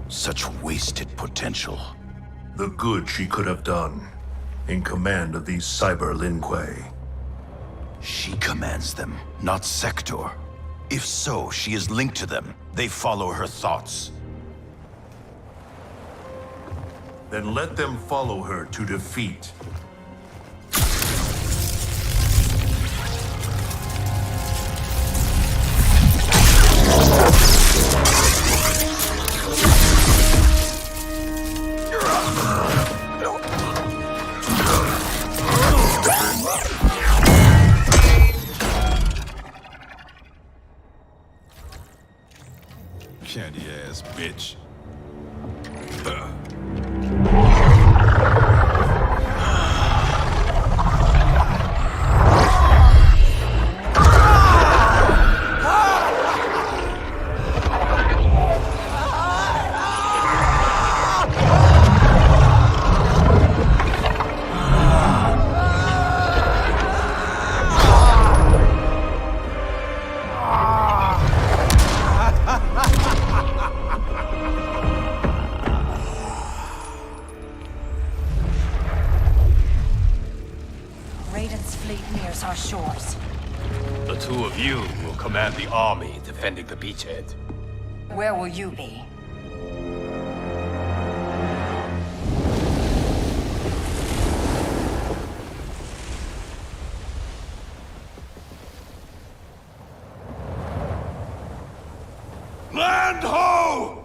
Such wasted potential. The good she could have done, in command of these cyber Lin Kuei. She commands them, not Sector. If so, she is linked to them. They follow her thoughts. Then let them follow her to defeat. Candy ass bitch. Our shores. The two of you will command the army defending the beachhead. Where will you be? Land ho!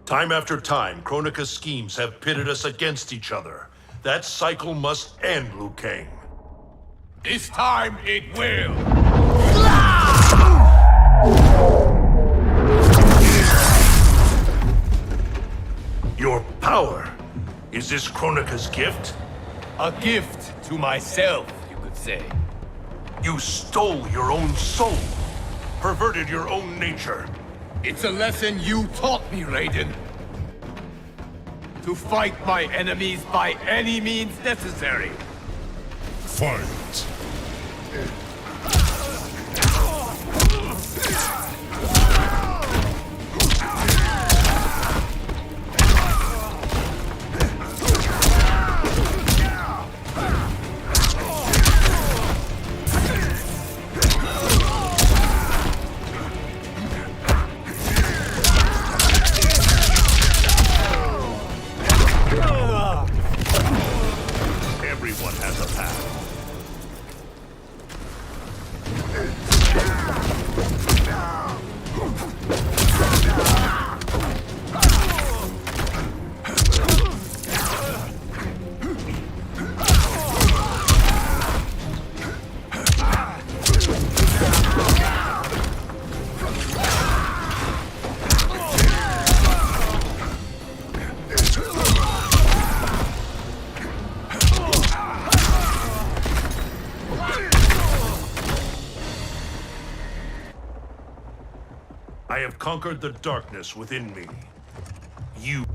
Time after time, Kronika's schemes have pitted us against each other. That cycle must end, Liu Kang. This time it will! Your power. Is this Kronika's gift? A gift to myself, you could say. You stole your own soul. Perverted your own nature. It's a lesson you taught me, Raiden. To fight my enemies by any means necessary. Fight! Everyone has a path. I have conquered the darkness within me. You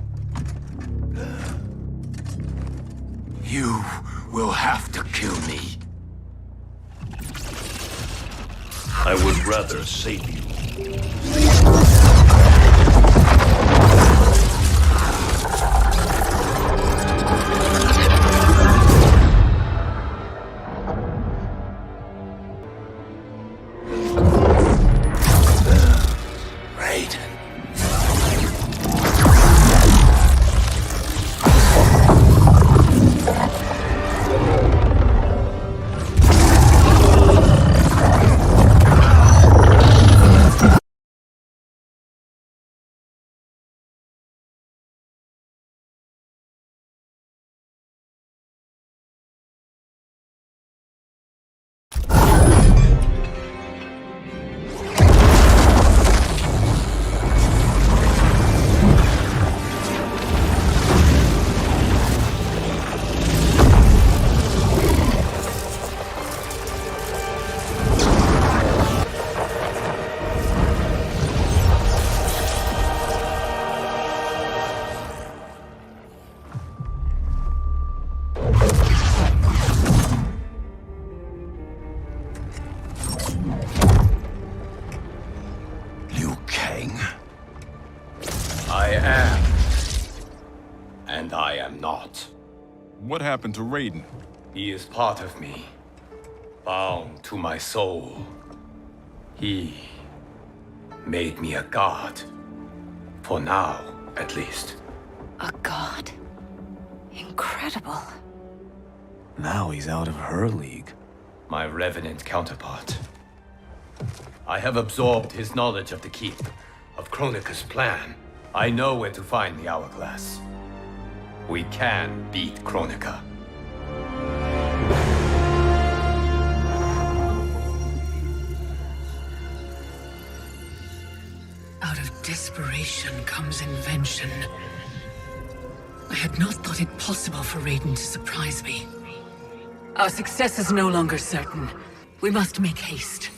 will have to kill me. I would rather save you. Liu Kang? I am. And I am not. What happened to Raiden? He is part of me, bound to my soul. He made me a god. For now, at least. A god? Incredible. Now he's out of her league. My revenant counterpart. I have absorbed his knowledge of the Keep, of Kronika's plan. I know where to find the Hourglass. We can beat Kronika. Out of desperation comes invention. I had not thought it possible for Raiden to surprise me. Our success is no longer certain. We must make haste.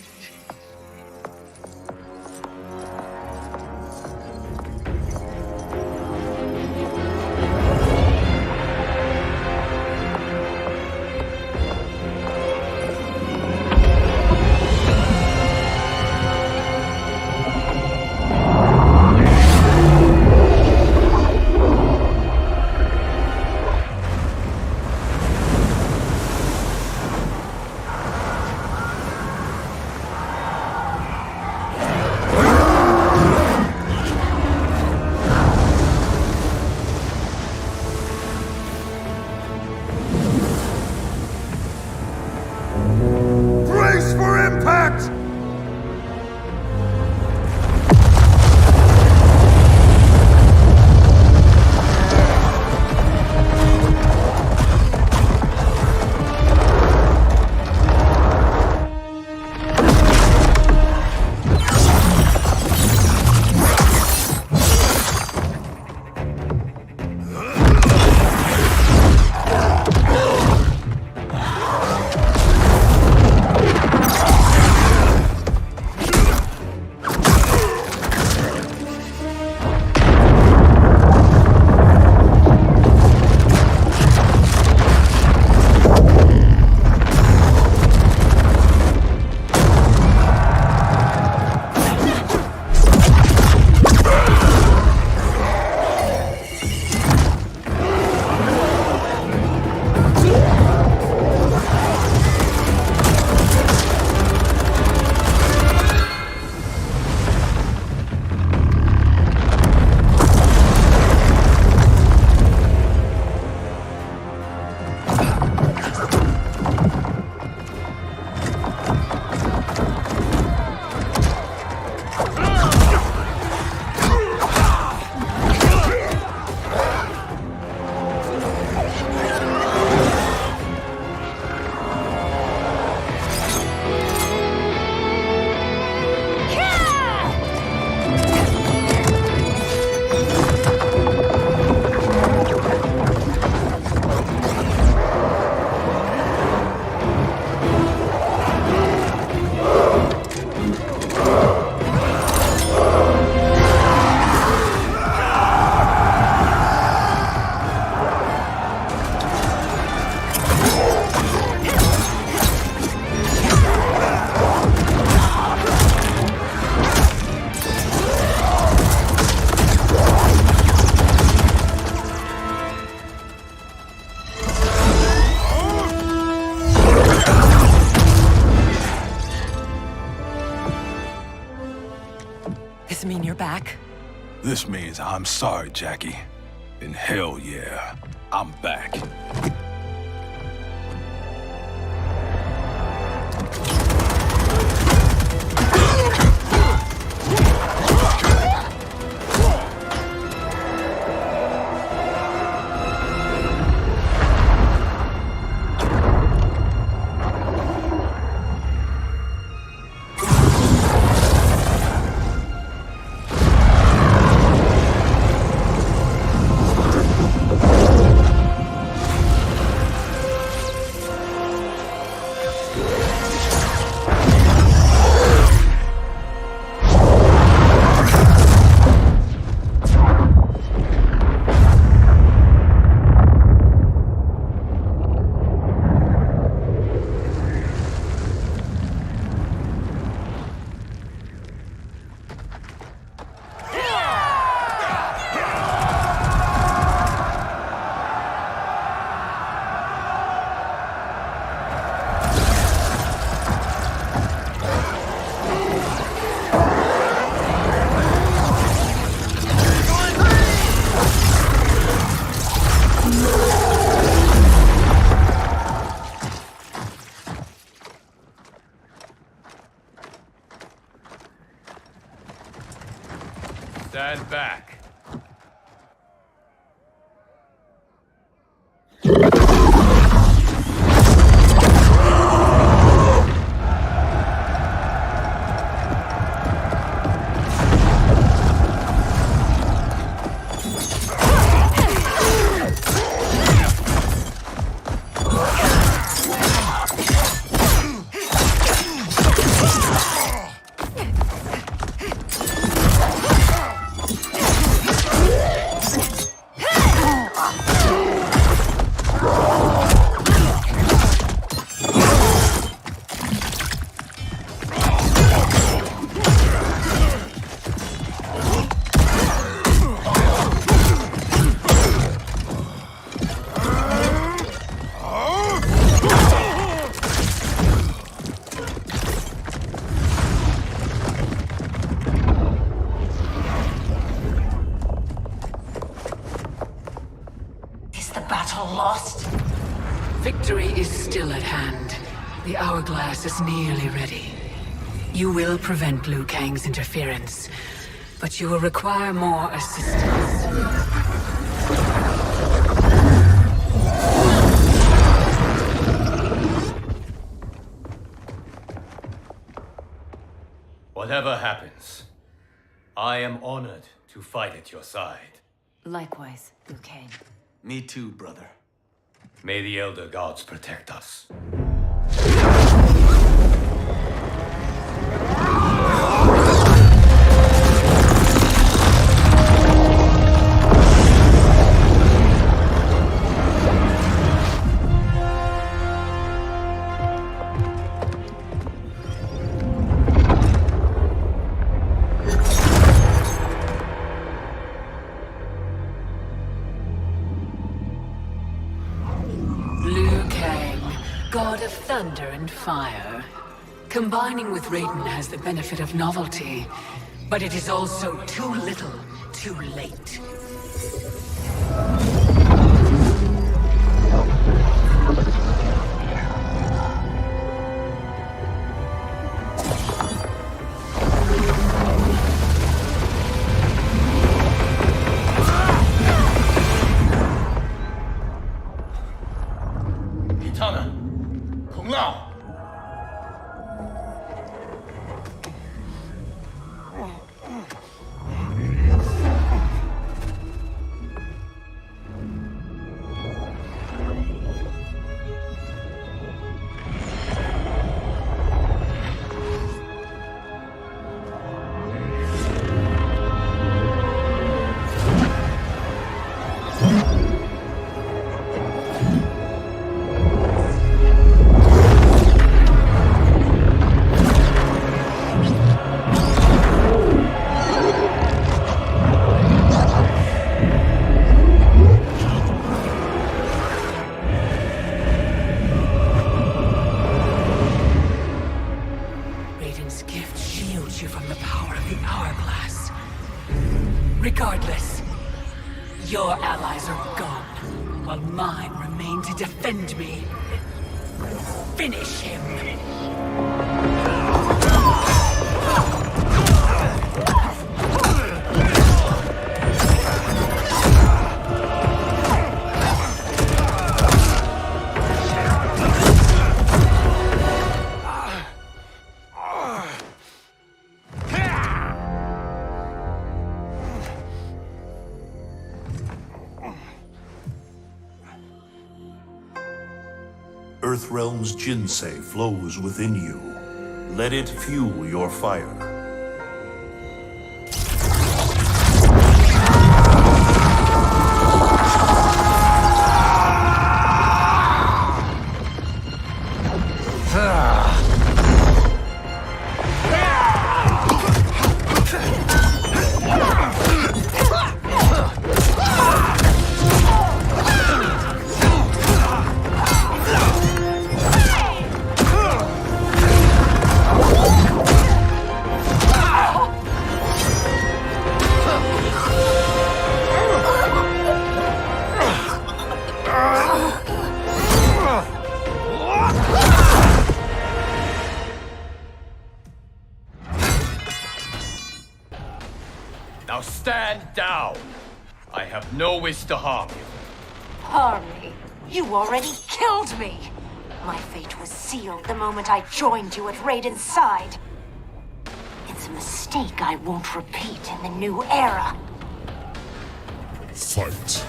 Brace for impact! This mean you're back? This means I'm sorry, Jackie. And hell yeah, I'm back. Stand back. Victory is still at hand. The hourglass is nearly ready. You will prevent Liu Kang's interference, but you will require more assistance. Whatever happens, I am honored to fight at your side. Likewise, Liu Kang. Me too, brother. May the Elder Gods protect us. God of thunder and fire. Combining with Raiden has the benefit of novelty, but it is also too little, too late. Regardless, your allies are gone, while mine remain to defend me. Finish him! Earthrealm's Jinsei flows within you. Let it fuel your fire. Now stand down! I have no wish to harm you. Harm me? You already killed me! My fate was sealed the moment I joined you at Raiden's side. It's a mistake I won't repeat in the new era. Fight.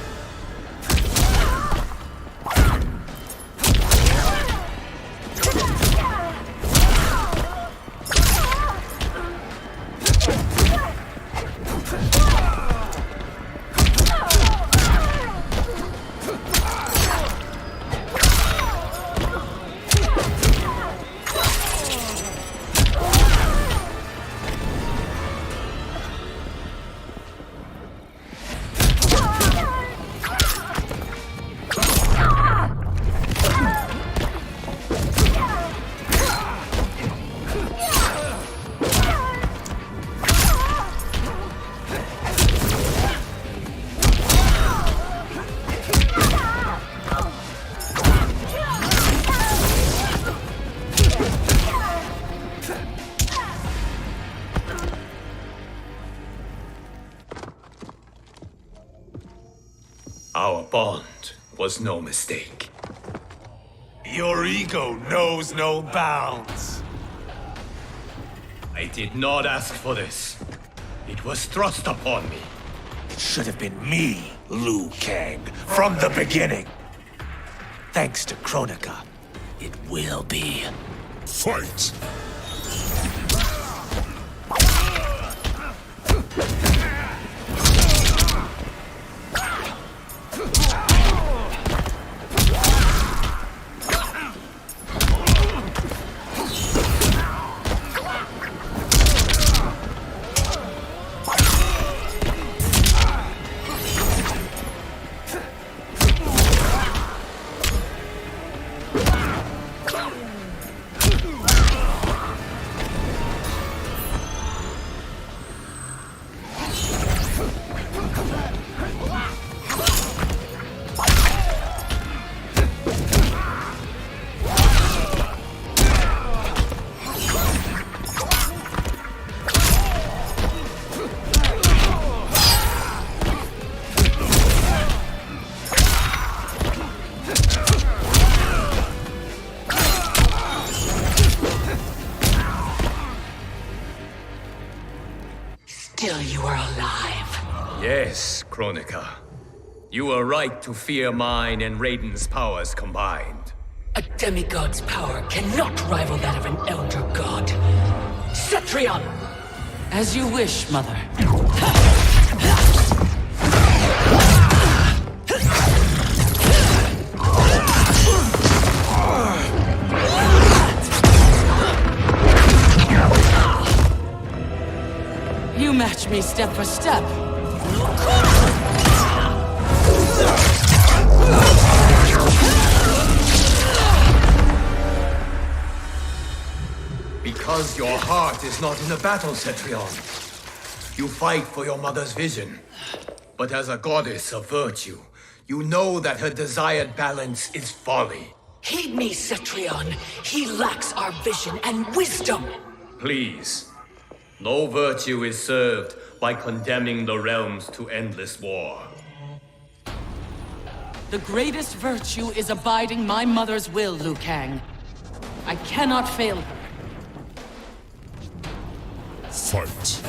Our bond was no mistake. Your ego knows no bounds. I did not ask for this. It was thrust upon me. It should have been me, Liu Kang, from the beginning. Thanks to Kronika, it will be. Fight! Still you are alive. Yes, Kronika. You were right to fear mine and Raiden's powers combined. A demigod's power cannot rival that of an elder god. Cetrion! As you wish, Mother. You match me step for step. Because your heart is not in the battle, Cetrion. You fight for your mother's vision. But as a goddess of virtue, you know that her desired balance is folly. Heed me, Cetrion. He lacks our vision and wisdom. Please. No virtue is served by condemning the realms to endless war. The greatest virtue is abiding my mother's will, Liu Kang. I cannot fail her. Fight.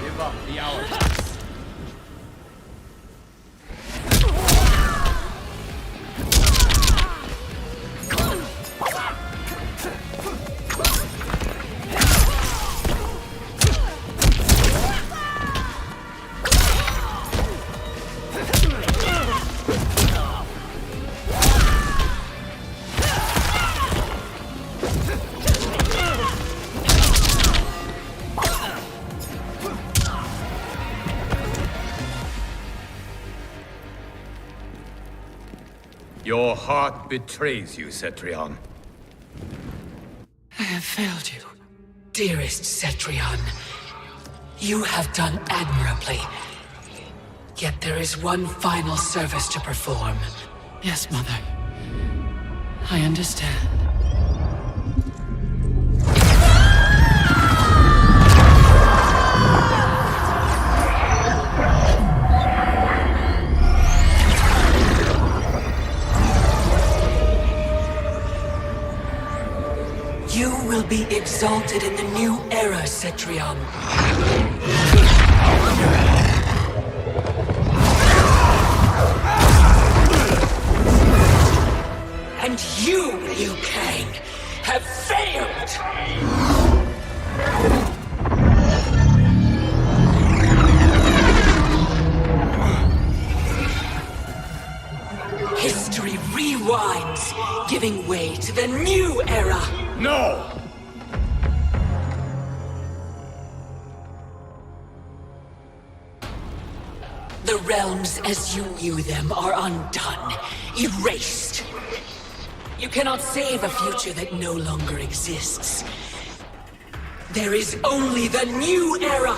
Give up the hourglass. Your heart betrays you, Cetrion. I have failed you, dearest Cetrion. You have done admirably. Yet there is one final service to perform. Yes, Mother. I understand. You will be exalted in the new era, Cetrion. And you, Liu Kang, have failed! History rewinds, giving way to the new era! No! The realms as you knew them are undone, erased. You cannot save a future that no longer exists. There is only the new era!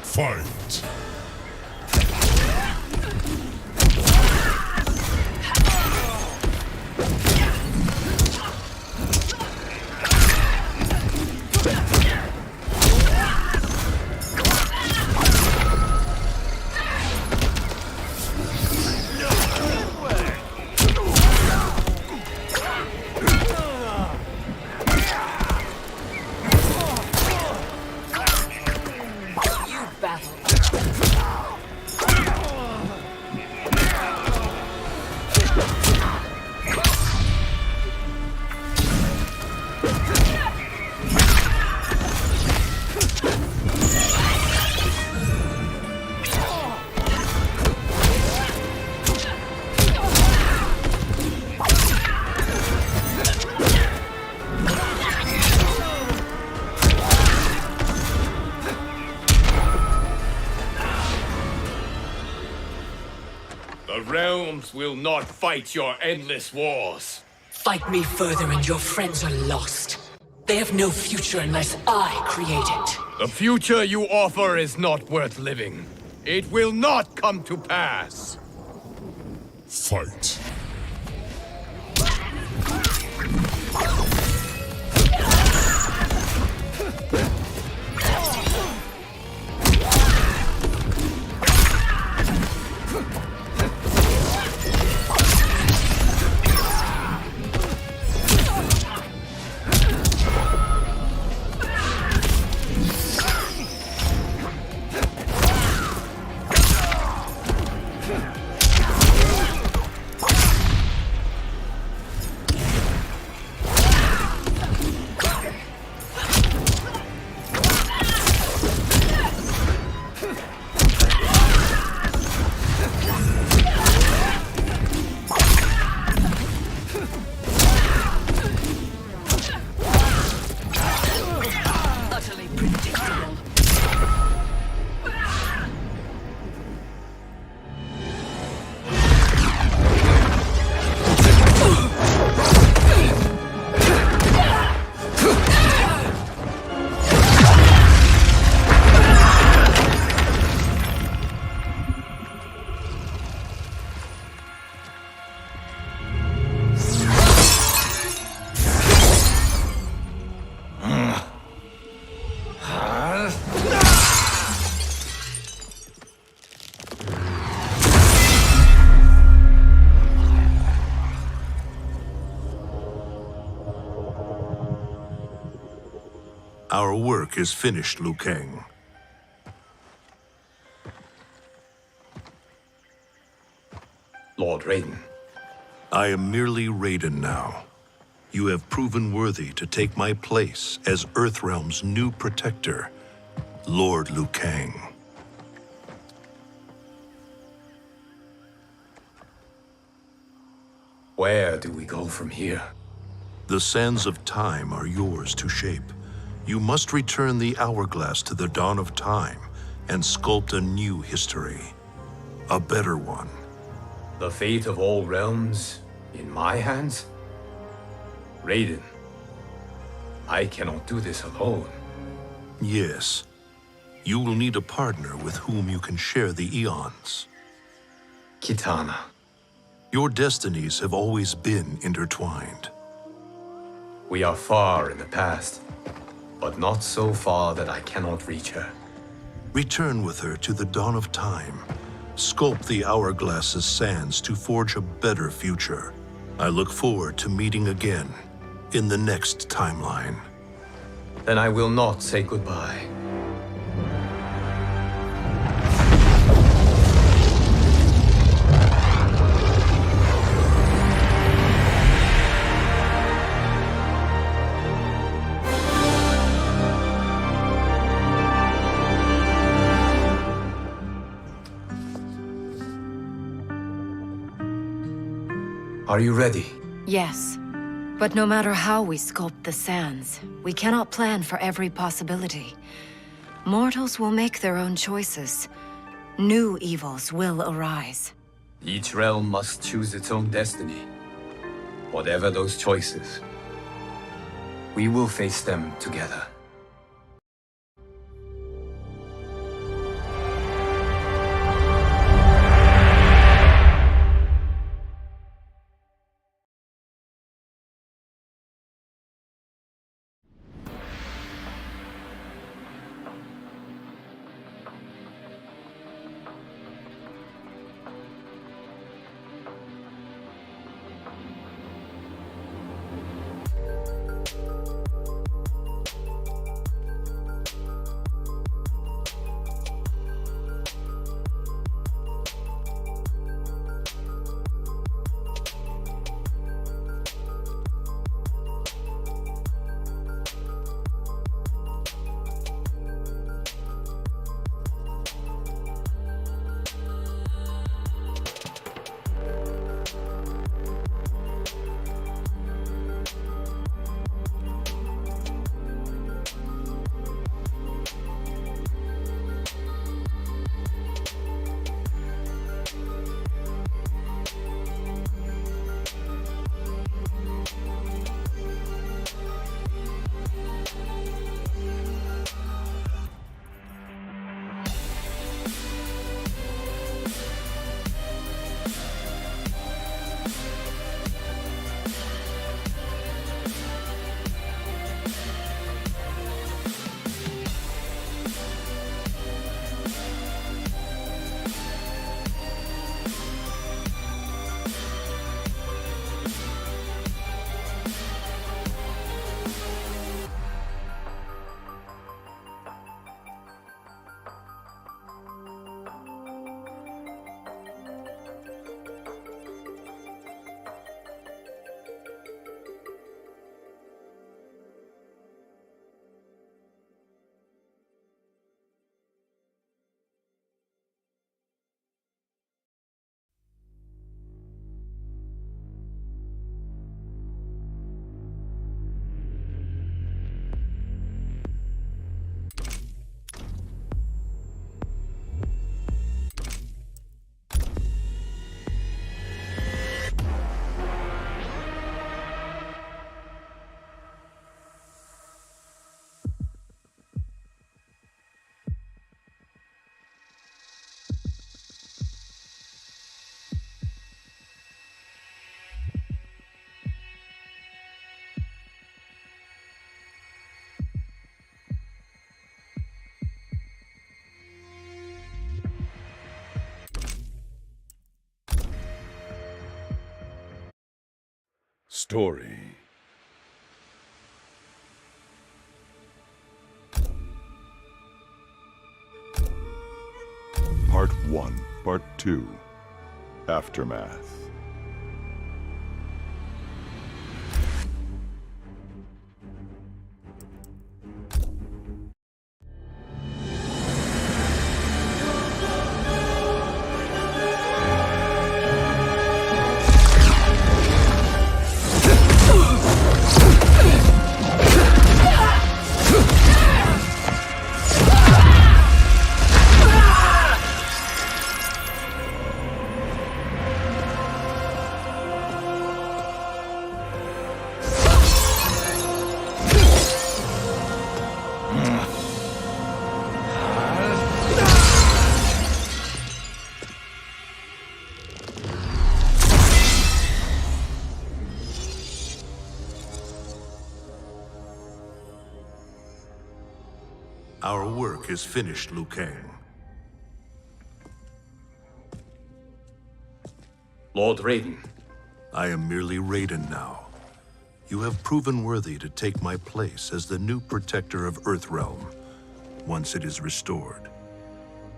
Fight! The realms will not fight your endless wars. Fight me further and your friends are lost. They have no future unless I create it. The future you offer is not worth living. It will not come to pass. Fight! Our work is finished, Liu Kang. Lord Raiden. I am merely Raiden now. You have proven worthy to take my place as Earthrealm's new protector, Lord Liu Kang. Where do we go from here? The sands of time are yours to shape. You must return the hourglass to the dawn of time and sculpt a new history. A better one. The fate of all realms In my hands? Raiden, I cannot do this alone. Yes. You will need a partner with whom you can share the eons. Kitana. Your destinies have always been intertwined. We are far in the past, but not so far that I cannot reach her. Return with her to the dawn of time. Sculpt the Hourglass's sands to forge a better future. I look forward to meeting again in the next timeline. Then I will not say goodbye. Are you ready? Yes. But no matter how we sculpt the sands, we cannot plan for every possibility. Mortals will make their own choices. New evils will arise. Each realm must choose its own destiny. Whatever those choices, we will face them together. Story. Part 1, Part 2, Aftermath. work is finished, Liu Kang. Lord Raiden, I am merely Raiden now. You have proven worthy to take my place as the new protector of Earthrealm, once it is restored.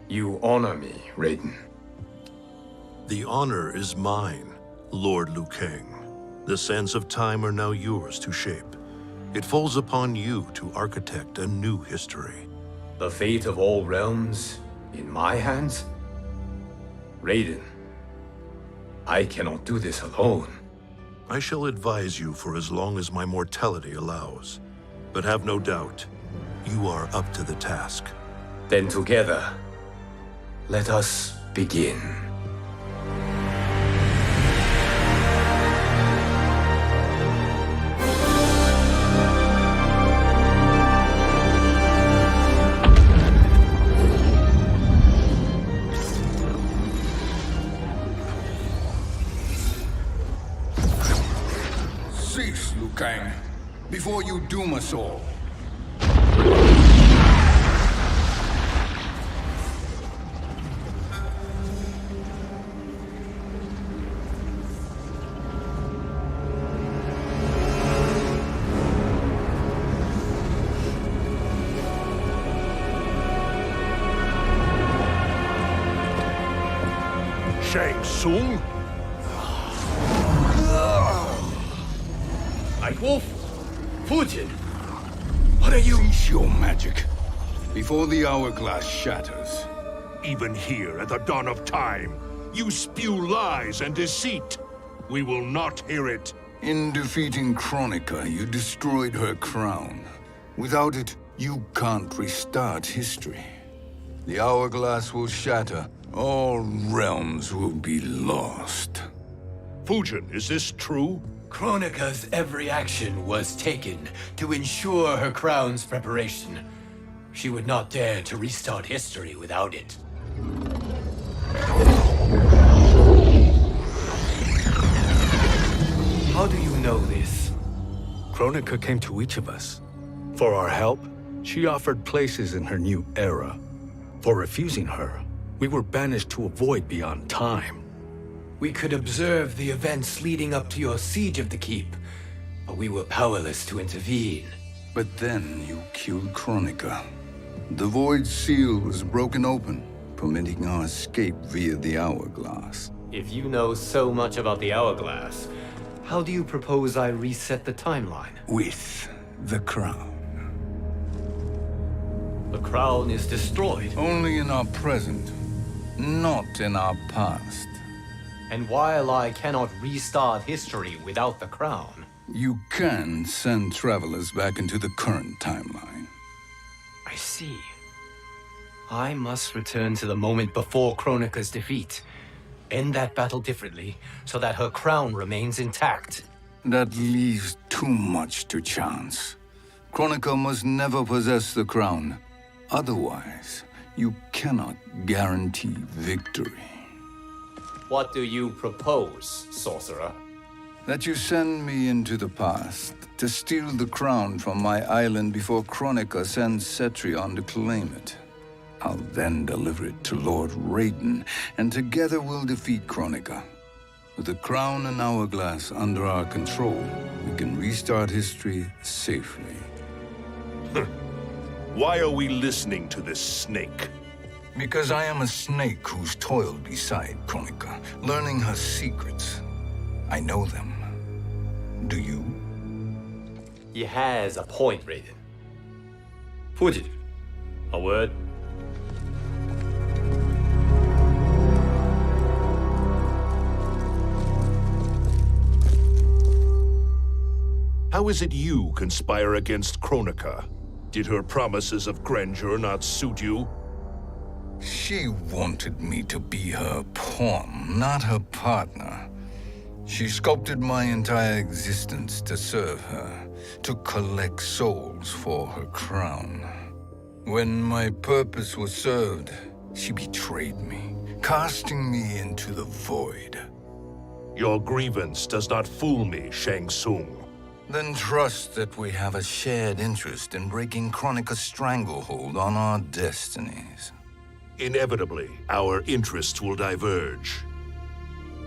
you honor me, Raiden. The honor is mine, Lord Liu Kang. The sands of time are now yours to shape. It falls upon you to architect a new history. The fate of all realms in my hands? Raiden, I cannot do this alone. I shall advise you for as long as my mortality allows. But have no doubt, you are up to the task. Then together, let us begin. Cease, Liu Kang, before you doom us all. Shang Tsung? Nightwolf? Fujin? What are you? Cease your magic, before the hourglass shatters. Even here at the dawn of time, you spew lies and deceit. We will not hear it. In defeating Kronika, you destroyed her crown. Without it, you can't restart history. The hourglass will shatter. All realms will be lost. Fujin, is this true? Kronika's every action was taken to ensure her crown's preparation. She would not dare to restart history without it. How do you know this? Kronika came to each of us. For our help, she offered places in her new era. For refusing her, we were banished to a void beyond time. We could observe the events leading up to your siege of the keep, but we were powerless to intervene. But then you killed Kronika. The Void Seal was broken open, permitting our escape via the hourglass. If you know so much about the hourglass, how do you propose I reset the timeline? With the crown. The crown is destroyed. Only in our present, not in our past. And while I cannot restart history without the crown, You can send travelers back into the current timeline. I see. I must return to the moment before Kronika's defeat. End that battle differently, so that her crown remains intact. That leaves too much to chance. Kronika must never possess the crown. Otherwise, you cannot guarantee victory. What do you propose, sorcerer? That you send me into the past to steal the crown from my island before Kronika sends Cetrion to claim it. I'll then deliver it to Lord Raiden, and together we'll defeat Kronika. With the crown and hourglass under our control, we can restart history safely. Why are we listening to this snake? Because I am a snake who's toiled beside Kronika, learning her secrets. I know them. Do you? He has a point, Raiden. Fujin, a word? How is it you conspire against Kronika? Did her promises of grandeur not suit you? She wanted me to be her pawn, not her partner. She sculpted my entire existence to serve her, to collect souls for her crown. When my purpose was served, she betrayed me, casting me into the void. Your grievance does not fool me, Shang Tsung. Then trust that we have a shared interest in breaking Kronika's stranglehold on our destinies. Inevitably, our interests will diverge.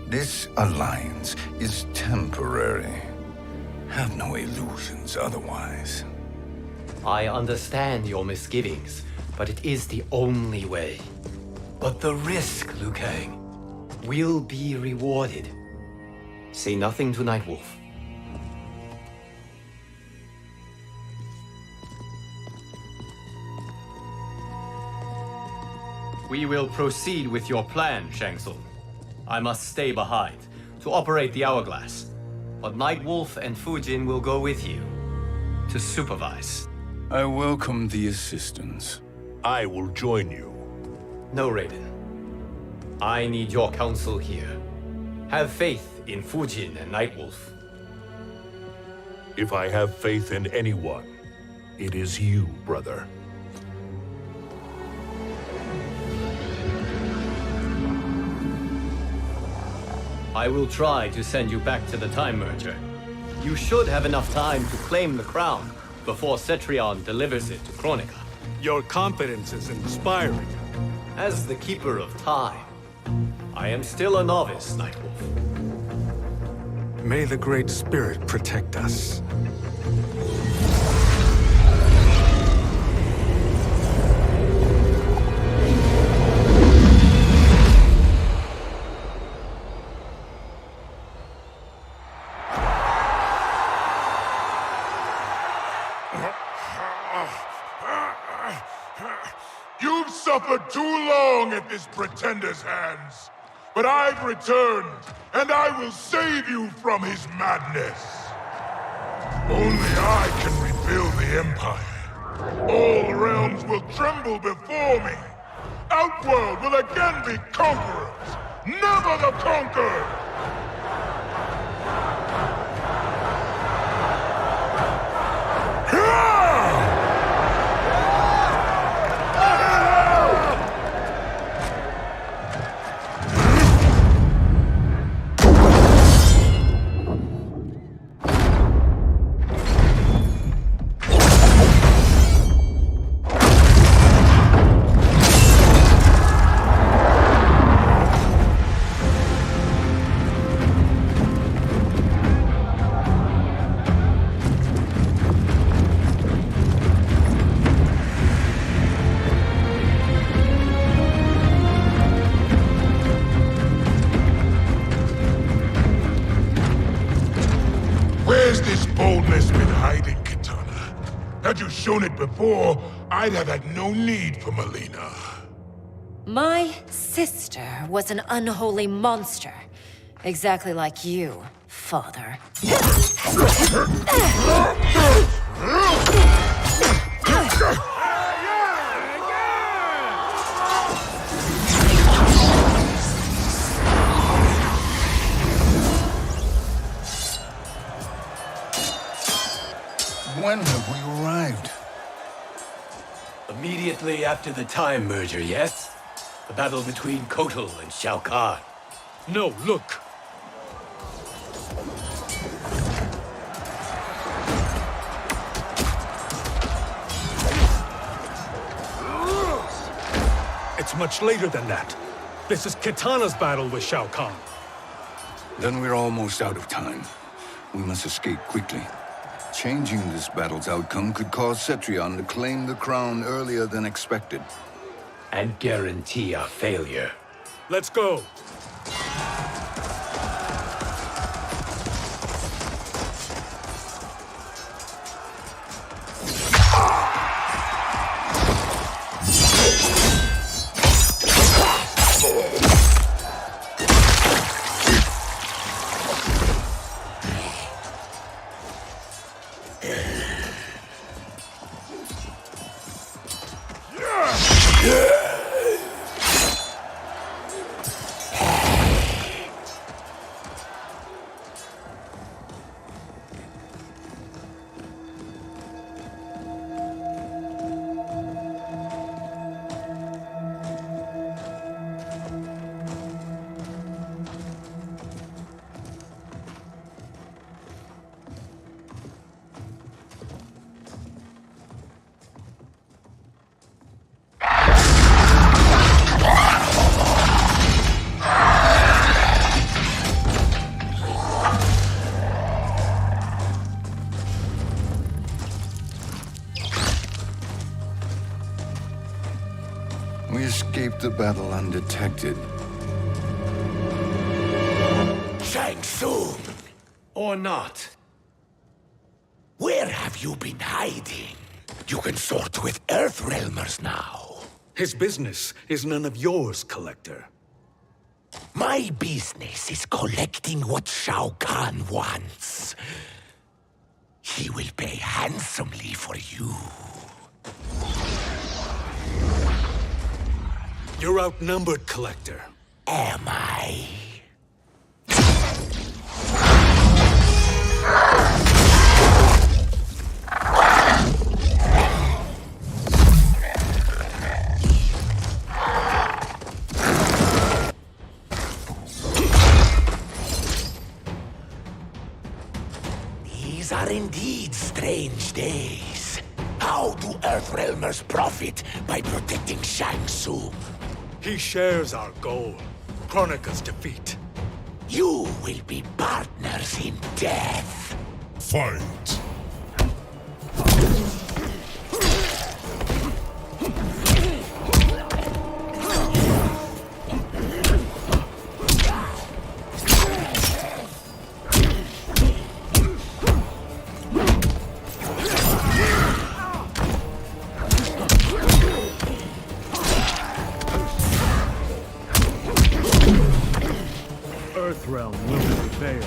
This alliance is temporary. Have no illusions otherwise. I understand your misgivings, but it is the only way. But the risk, Liu Kang, will be rewarded. Say nothing to Nightwolf. We will proceed with your plan, Shang Tsung. I must stay behind to operate the Hourglass. But Nightwolf and Fujin will go with you to supervise. I welcome the assistance. I will join you. No, Raiden. I need your counsel here. Have faith in Fujin and Nightwolf. If I have faith in anyone, it is you, brother. I will try to send you back to the Time Merger. You should have enough time to claim the crown before Cetrion delivers it to Kronika. Your confidence is inspiring. As the Keeper of Time, I am still a novice, Nightwolf. May the Great Spirit protect us. You've suffered too long at this pretender's hands. But I've returned, and I will save you from his madness. Only I can rebuild the Empire. All realms will tremble before me. Outworld will again be conquerors, never the conquered! Where's this boldness been hiding, Kitana? Had you shown it before, I'd have had no need for Melina. My sister was an unholy monster. Exactly like you, father. When have we arrived? Immediately after the Time Merger, yes? The battle between Kotal and Shao Kahn. No, look! It's much later than that. This is Kitana's battle with Shao Kahn. Then we're almost out of time. We must escape quickly. Changing this battle's outcome could cause Cetrion to claim the crown earlier than expected. And guarantee our failure. Let's go! battle undetected. Shang Tsung! Or not. Where have you been hiding? You can sort with Earthrealmers now. His business is none of yours, Collector. My business is collecting what Shao Kahn wants. He will pay handsomely for you. You're outnumbered, Collector. Am I? These are indeed strange days. How do Earthrealmers profit by protecting Shang Tsung? He shares our goal, Kronika's defeat. You will be partners in death. Fight! Earthrealm will prevail.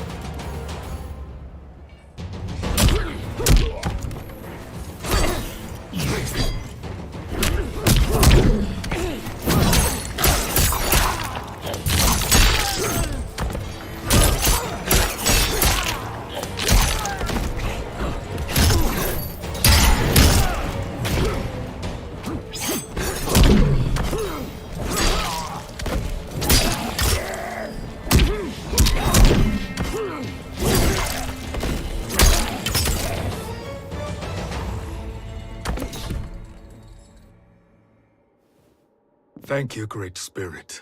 Thank you, Great Spirit.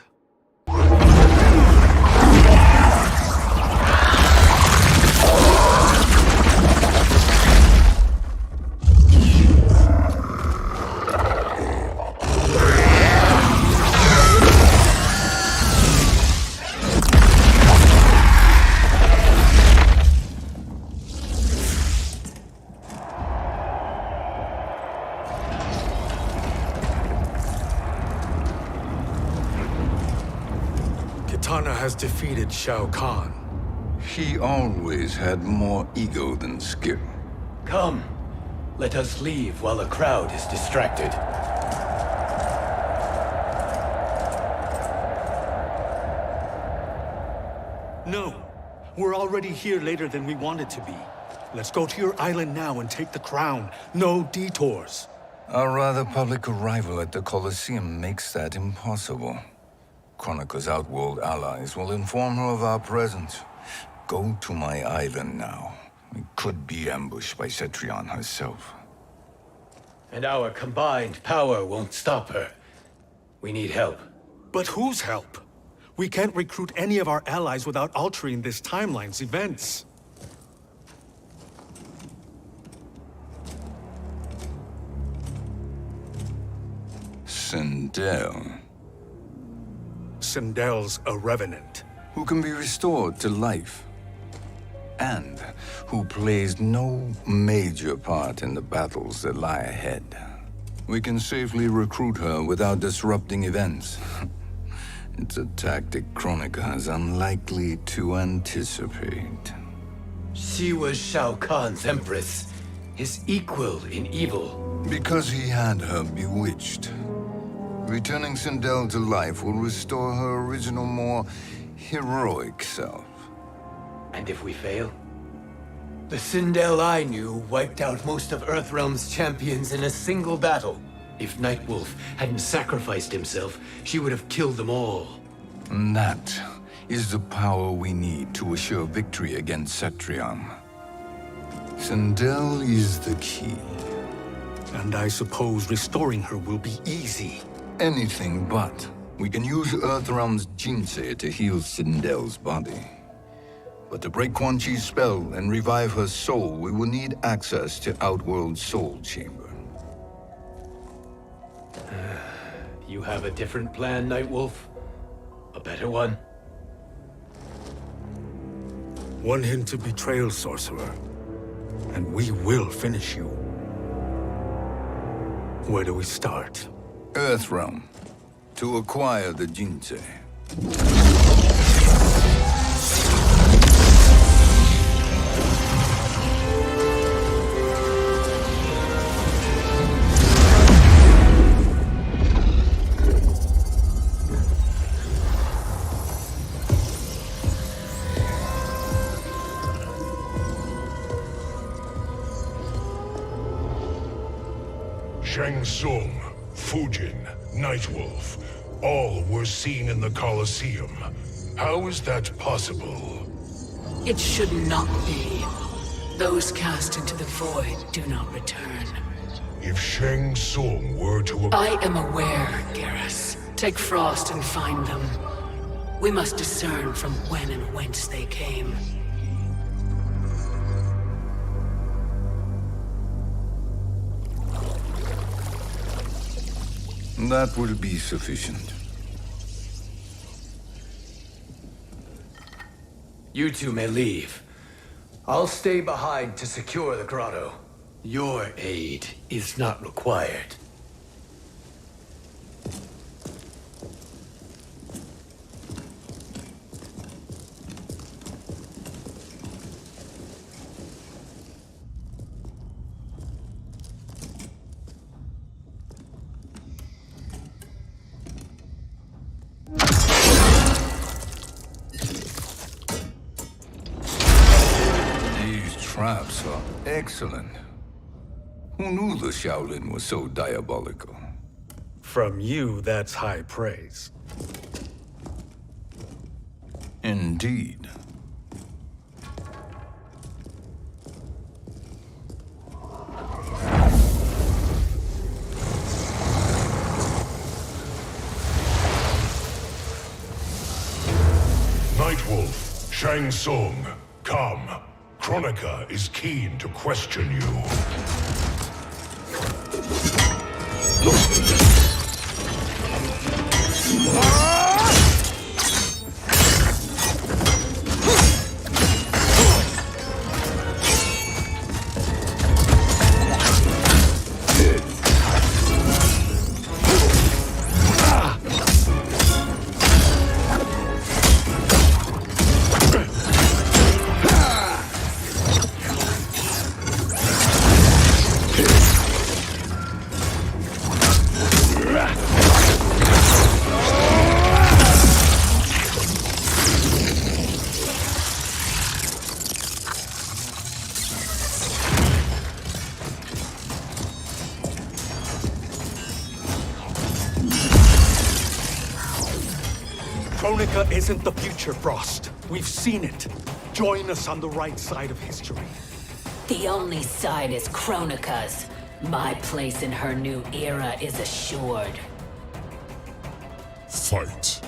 Kitana has defeated Shao Kahn. He always had more ego than skill. Come, let us leave while the crowd is distracted. No, we're already here later than we wanted to be. Let's go to your island now and take the crown. No detours. Our rather public arrival at the Colosseum makes that impossible. Kronika's outworld allies will inform her of our presence. Go to my island now. We could be ambushed by Cetrion herself. And our combined power won't stop her. We need help. But whose help? We can't recruit any of our allies without altering this timeline's events. Sindel, Sindel's a revenant. who can be restored to life, and who plays no major part in the battles that lie ahead. We can safely recruit her without disrupting events. It's a tactic Kronika is unlikely to anticipate. She was Shao Kahn's empress, his equal in evil. Because he had her bewitched. Returning Sindel to life will restore her original, more heroic self. And if we fail? The Sindel I knew wiped out most of Earthrealm's champions in a single battle. If Nightwolf hadn't sacrificed himself, she would have killed them all. And that is the power we need to assure victory against Cetrion. Sindel is the key. And I suppose restoring her will be easy. Anything but. We can use Earthrealm's Jinsei to heal Sindel's body. But to break Quan Chi's spell and revive her soul, we will need access to Outworld's Soul Chamber. You have a different plan, Nightwolf? A better one? Want him to Betrayal, Sorcerer. And we will finish you. Where do we start? Earthrealm. To acquire the Jinsei. Shang Tsung, Fujin, Nightwolf, all were seen in the Colosseum. How is that possible? It should not be. Those cast into the void do not return. If Shang Tsung were to... I am aware, Garrus. Take Frost and find them. We must discern from when and whence they came. That will be sufficient. You two may leave. I'll stay behind to secure the grotto. Your aid is not required. Traps are excellent. Who knew the Shaolin was so diabolical? From you, that's high praise. Indeed. Nightwolf, Shang Tsung, come. Kronika is keen to question you. Kronika isn't the future, Frost. We've seen it. Join us on the right side of history. The only side is Kronika's. My place in her new era is assured. Fight.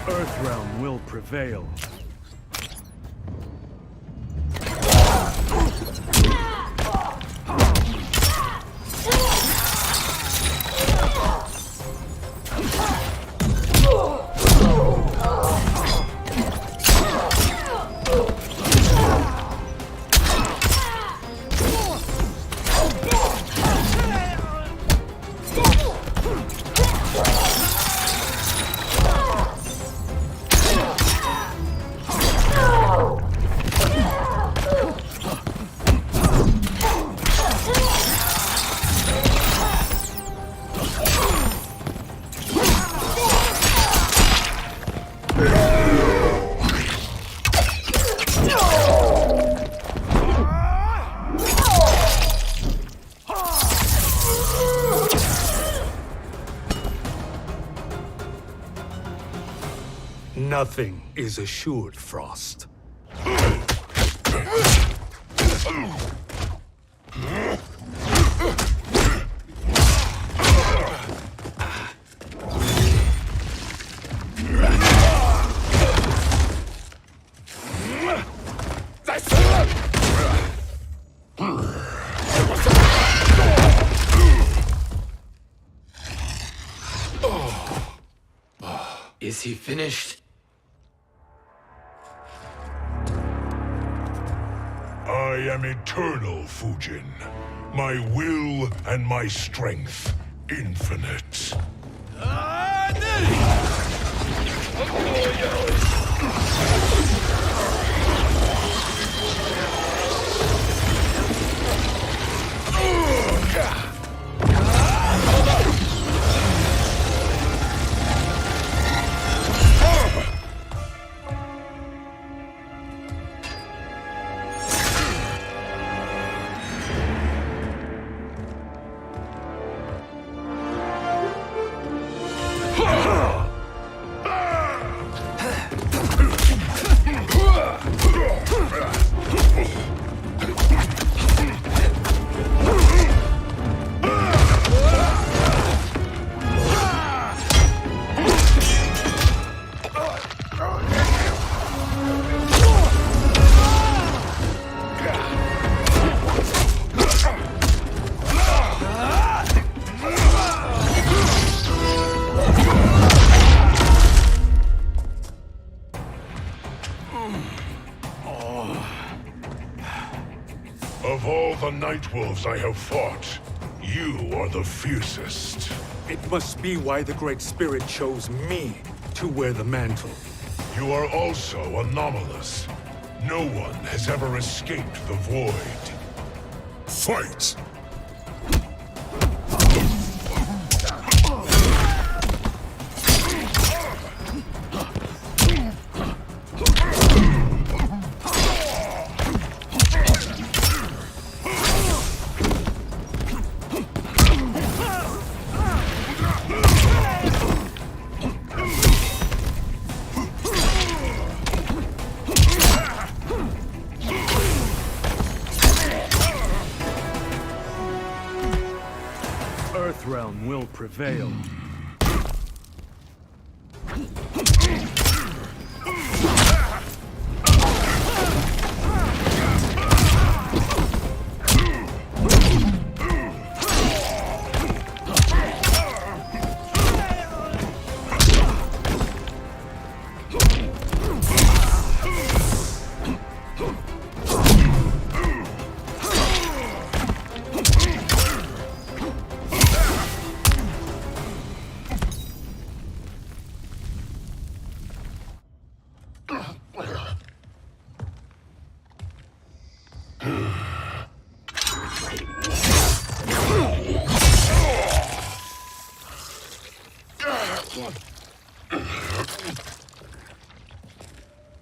Earthrealm will prevail. Nothing is assured, Frost. Is he finished? I am eternal, Fujin. My will and my strength, infinite. Of all the Nightwolves I have fought, you are the fiercest. It must be why the Great Spirit chose me to wear the mantle. You are also anomalous. No one has ever escaped the void. Fight! Earthrealm will prevail.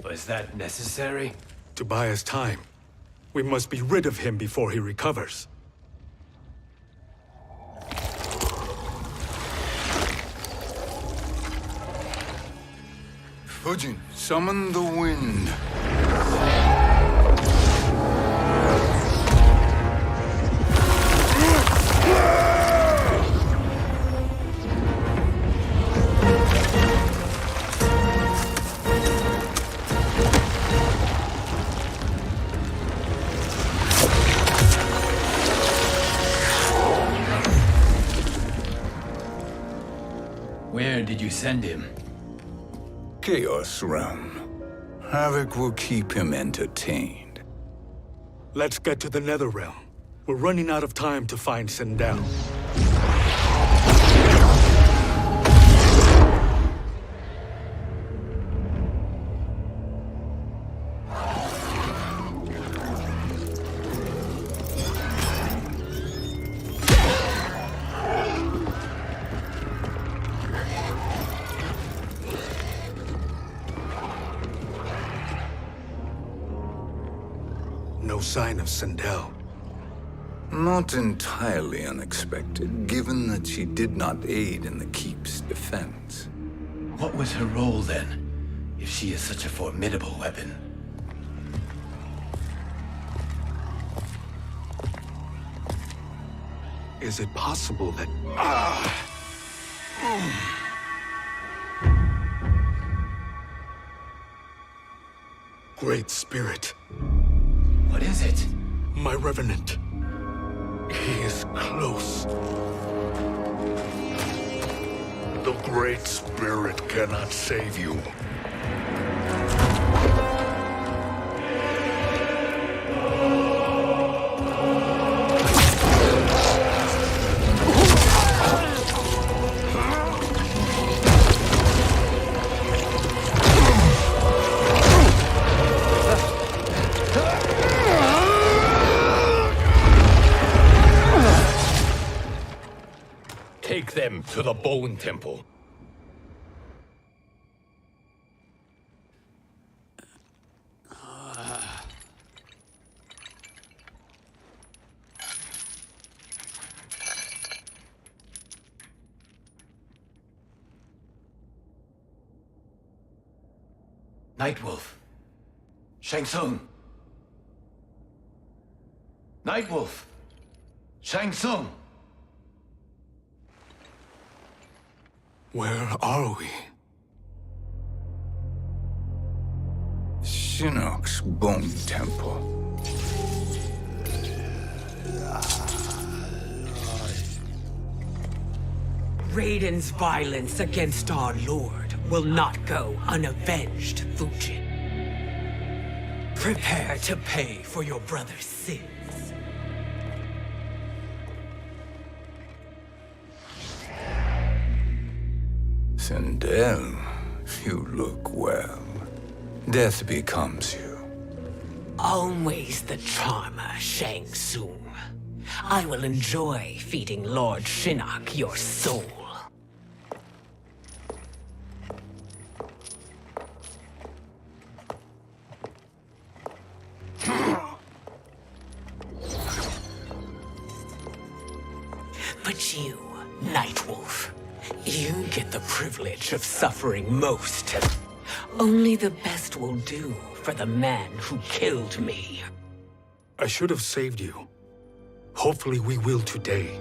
Was that necessary? To buy us time. We must be rid of him before he recovers. Fujin, summon the wind. Where did you send him? Chaos Realm. Havoc will keep him entertained. Let's get to the Netherrealm. We're running out of time to find Sindel. No sign of Sindel. Not entirely unexpected, given that she did not aid in the Keep's defense. What was her role then? If she is such a formidable weapon, Is it possible that... Great Spirit, what is it? my Revenant. He is close. The Great Spirit cannot save you. Take them to the Bone Temple. Nightwolf. Shang Tsung. Nightwolf. Shang Tsung. Where are we? Shinnok's Bone Temple. Raiden's violence against our Lord will not go unavenged, Fujin. Prepare to pay for your brother's sins. Sindel, you look well. Death becomes you. Always the charmer, Shang Tsung. I will enjoy feeding Lord Shinnok your soul. But you, Nightwolf, you get the privilege of suffering most. Only the best will do for the man who killed me. I should have saved you. Hopefully we will today.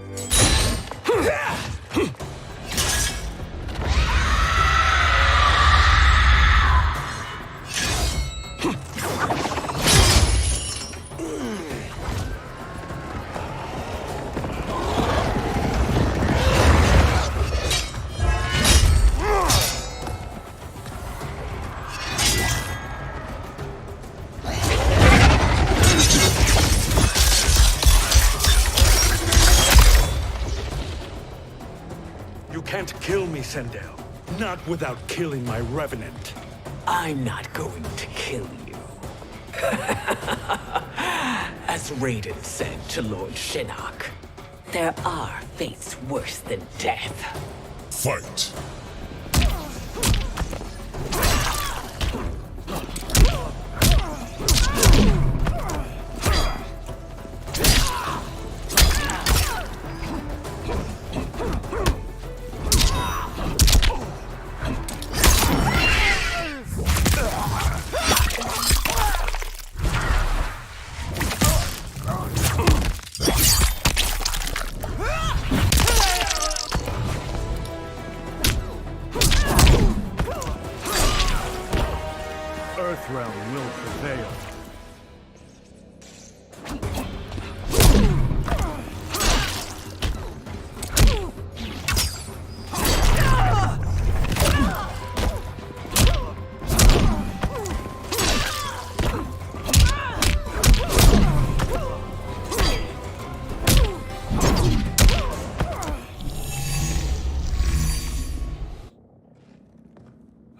You can't kill me, Sindel. Not without killing my Revenant. I'm not going to kill you. As Raiden said to Lord Shinnok, there are fates worse than death. Fight! Earthrealm will prevail.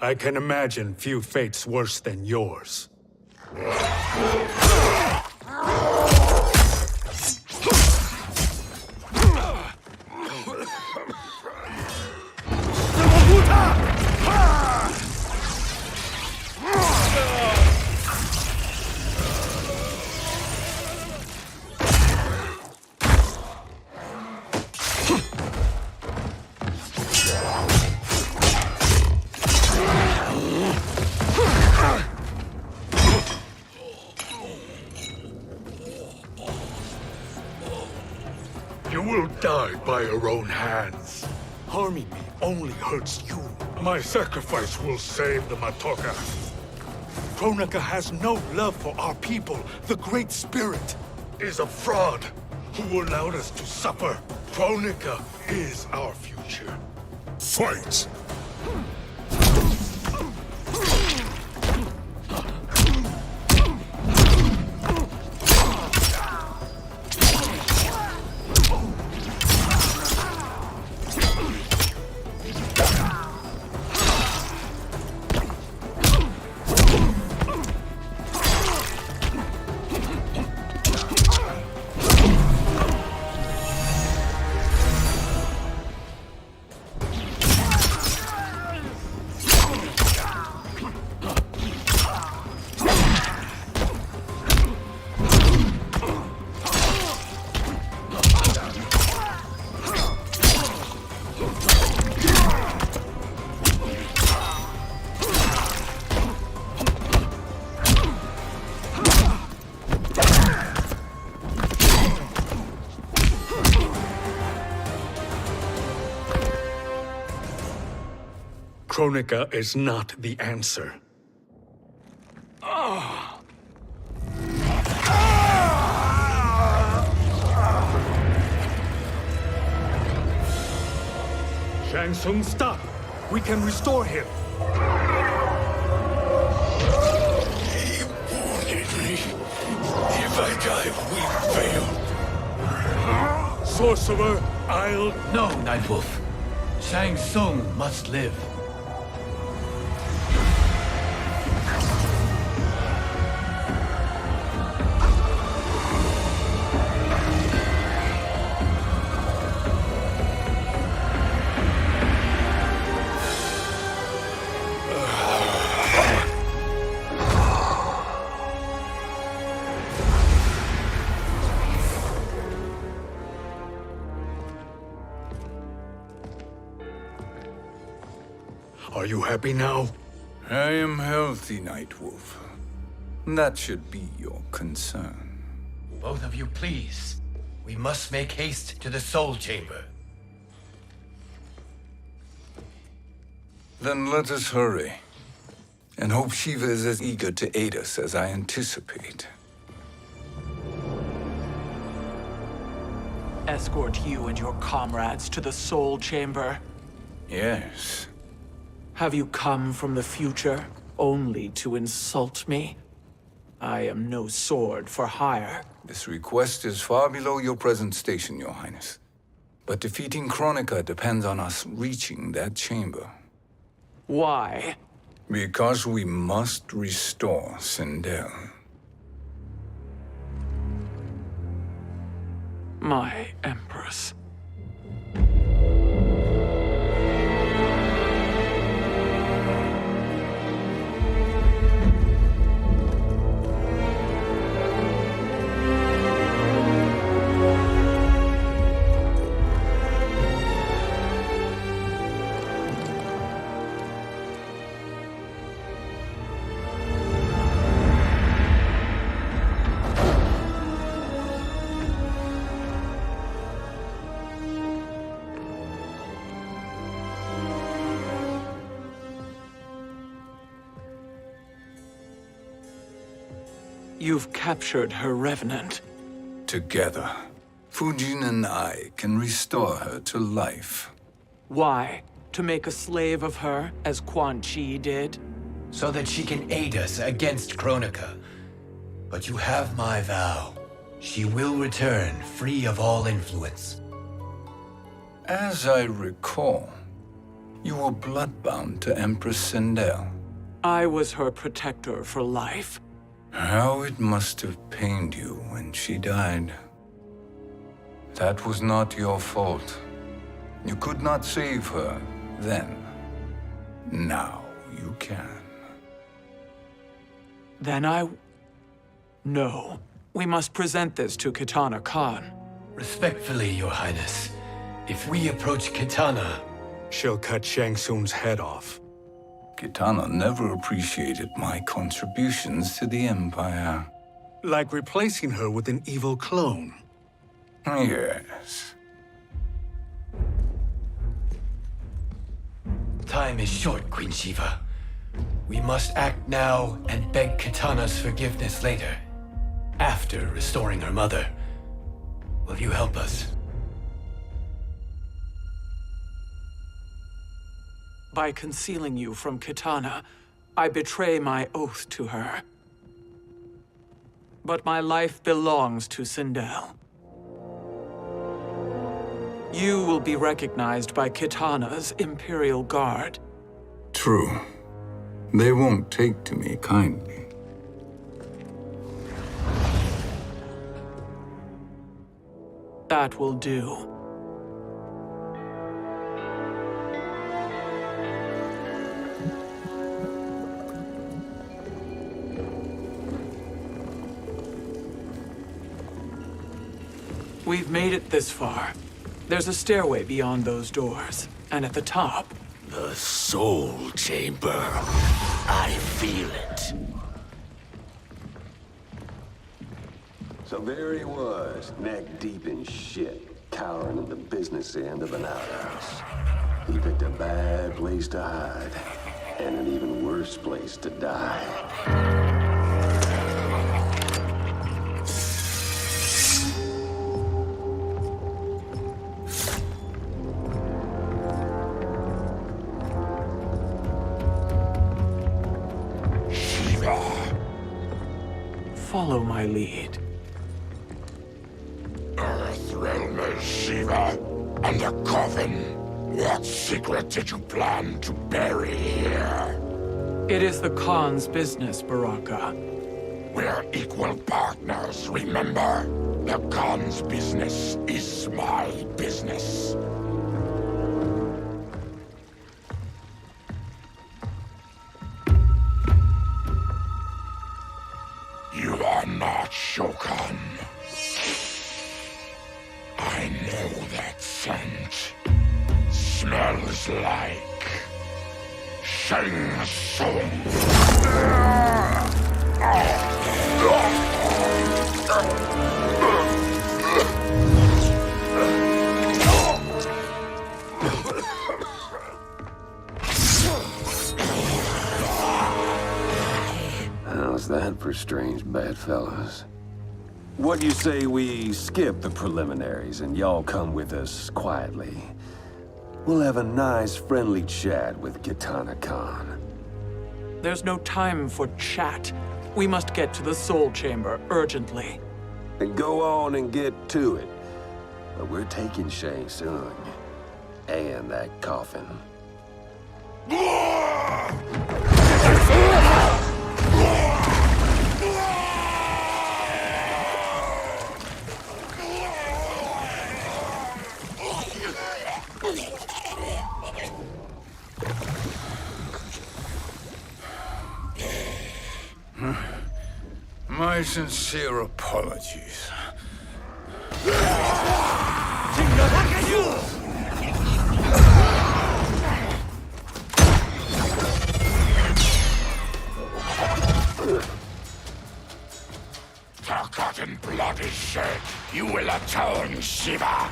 I can imagine few fates worse than yours. died by your own hands. Harming me only hurts you. My sacrifice will save the Matoka. Kronika has no love for our people. The Great Spirit is a fraud who allowed us to suffer. Kronika is our future. Fight! Kronika is not the answer. Shang Tsung, stop! We can restore him! He wounded me. If I die, we fail. Sorcerer, I'll... No, Nightwolf. Shang Tsung must live. Are you happy now? I am healthy, Nightwolf. That should be your concern. Both of you, please. We must make haste to the Soul Chamber. Then let us hurry. And hope Shiva is as eager to aid us as I anticipate. Escort you and your comrades to the Soul Chamber. Yes. Have you come from the future only to insult me? I am no sword for hire. This request is far below your present station, Your Highness. But defeating Kronika depends on us reaching that chamber. Why? Because we must restore Sindel. My empress. You've captured her revenant. Together, Fujin and I can restore her to life. Why? To make a slave of her, as Quan Chi did? So that she can aid us against Kronika. But you have my vow. She will return free of all influence. As I recall, you were bloodbound to Empress Sindel. I was her protector for life. How it must have pained you when she died. That was not your fault. You could not save her then. Now you can. Then No. We must present this to Kitana Khan. Respectfully, Your Highness, if we approach Kitana... She'll cut Shang Tsung's head off. Kitana never appreciated my contributions to the Empire. Like replacing her with an evil clone. Yes. Time is short, Queen Shiva. We must act now and beg Kitana's forgiveness later. After restoring her mother. Will you help us? By concealing you from Kitana, I betray my oath to her. But my life belongs to Sindel. You will be recognized by Kitana's Imperial Guard. True. They won't take to me kindly. That will do. We've made it this far. There's a stairway beyond those doors, and at the top... The Soul Chamber. I feel it. So there he was, neck deep in shit, cowering at the business end of an outhouse. He picked a bad place to hide, and an even worse place to die. Follow my lead. Earthrealmer Shiva, and a coffin. What secret did you plan to bury here? It is the Khan's business, Baraka. We're equal partners, remember? The Khan's business is my business. You are not Shokan. I know that scent. Smells like Shang Tsung. How's that for strange bedfellows? What do you say we skip the preliminaries and y'all come with us quietly? We'll have a nice, friendly chat with Kitana Khan. There's no time for chat. We must get to the Soul Chamber urgently. Then go on and get to it. But we're taking Shang Tsung. And that coffin. My sincere apologies. Forgotten blood is shed. You will atone, Shiva.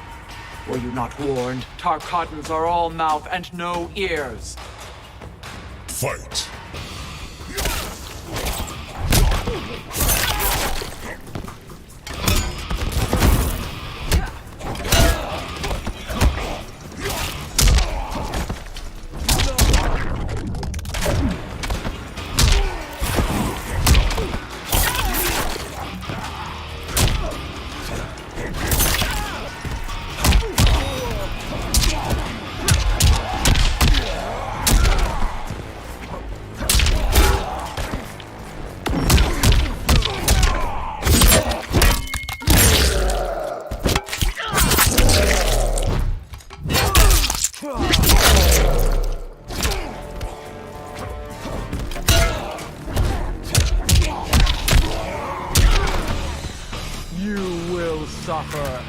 Were you not warned? Tarkatans are all mouth and no ears. Fight. Suffer.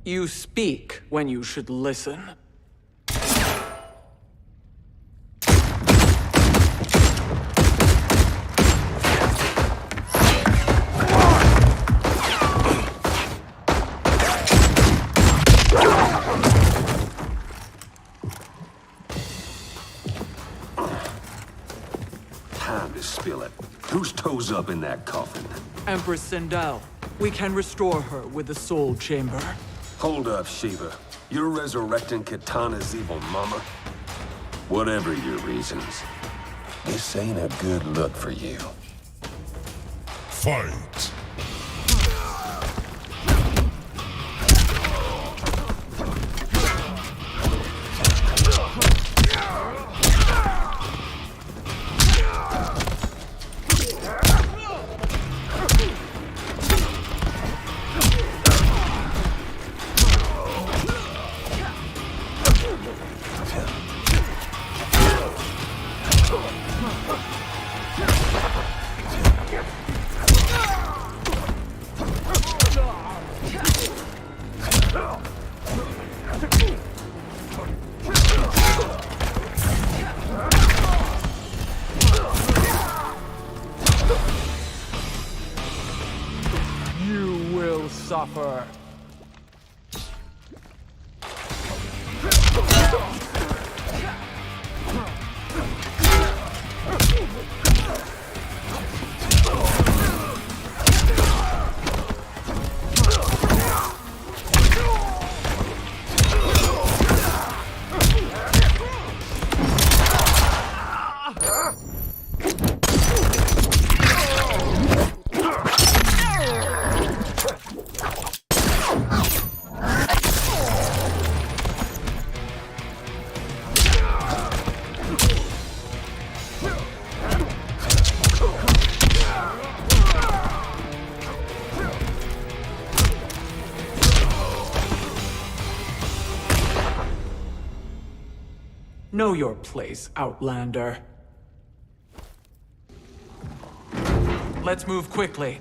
You speak when you should listen. Time to spill it. Whose toes up in that coffin? Empress Sindel. We can restore her with the soul chamber. Hold up, Shiva. You're resurrecting Kitana's evil mama? Whatever your reasons, this ain't a good look for you. Fight! You will suffer. Know your place, Outlander. Let's move quickly.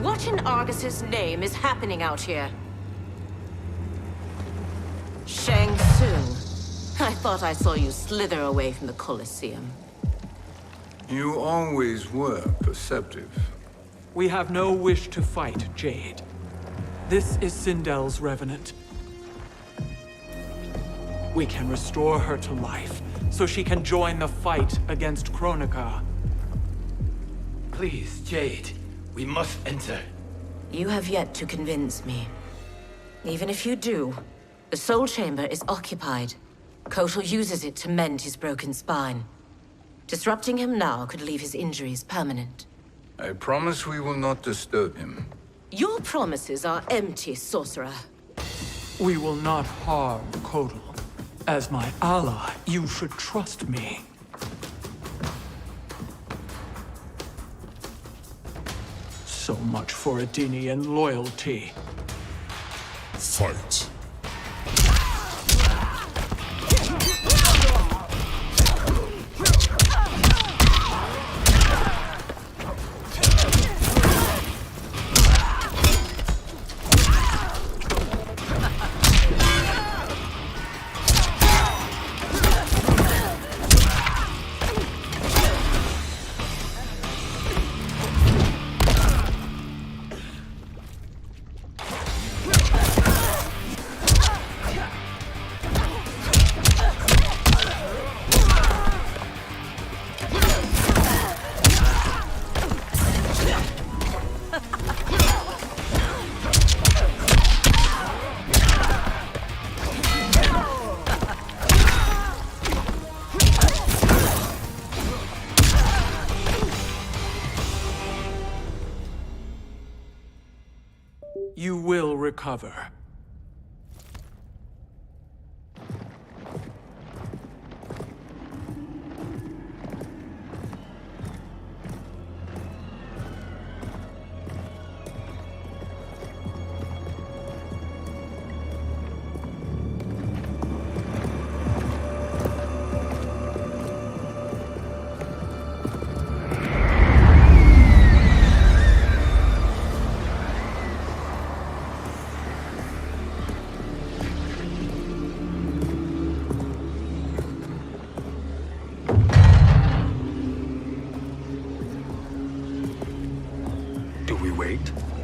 What in Argus's name is happening out here? Shang Tsung. I thought I saw you slither away from the Colosseum. You always were perceptive. We have no wish to fight, Jade. This is Sindel's revenant. We can restore her to life, so she can join the fight against Kronika. Please, Jade. We must enter. You have yet to convince me. Even if you do, the soul chamber is occupied. Kotal uses it to mend his broken spine. Disrupting him now could leave his injuries permanent. I promise we will not disturb him. Your promises are empty, sorcerer. We will not harm Kotal. As my ally, you should trust me. So much for Adenian loyalty. Fight! recover.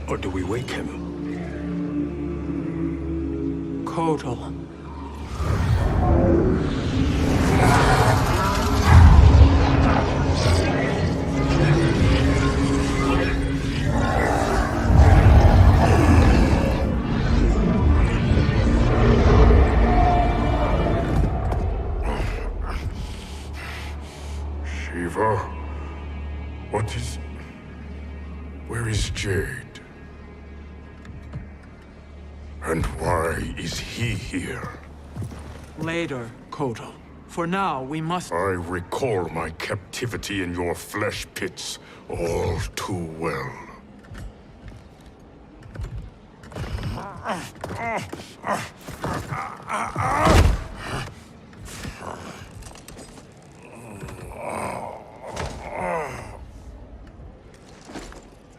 Or do we wake him? Kotal. Shiva? What is... Where is Jade? And why is he here? Later, Kotal. For now, we must... I recall my captivity in your flesh pits all too well.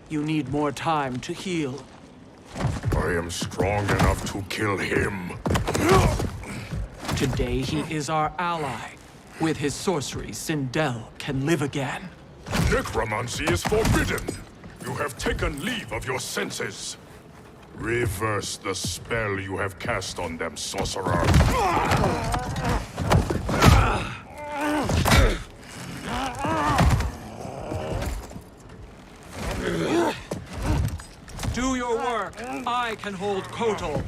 You need more time to heal. I am strong enough to kill him. Today he is our ally. With his sorcery, Sindel can live again. Necromancy is forbidden. You have taken leave of your senses. Reverse the spell you have cast on them, sorcerer. Do your work. I can hold Kotal.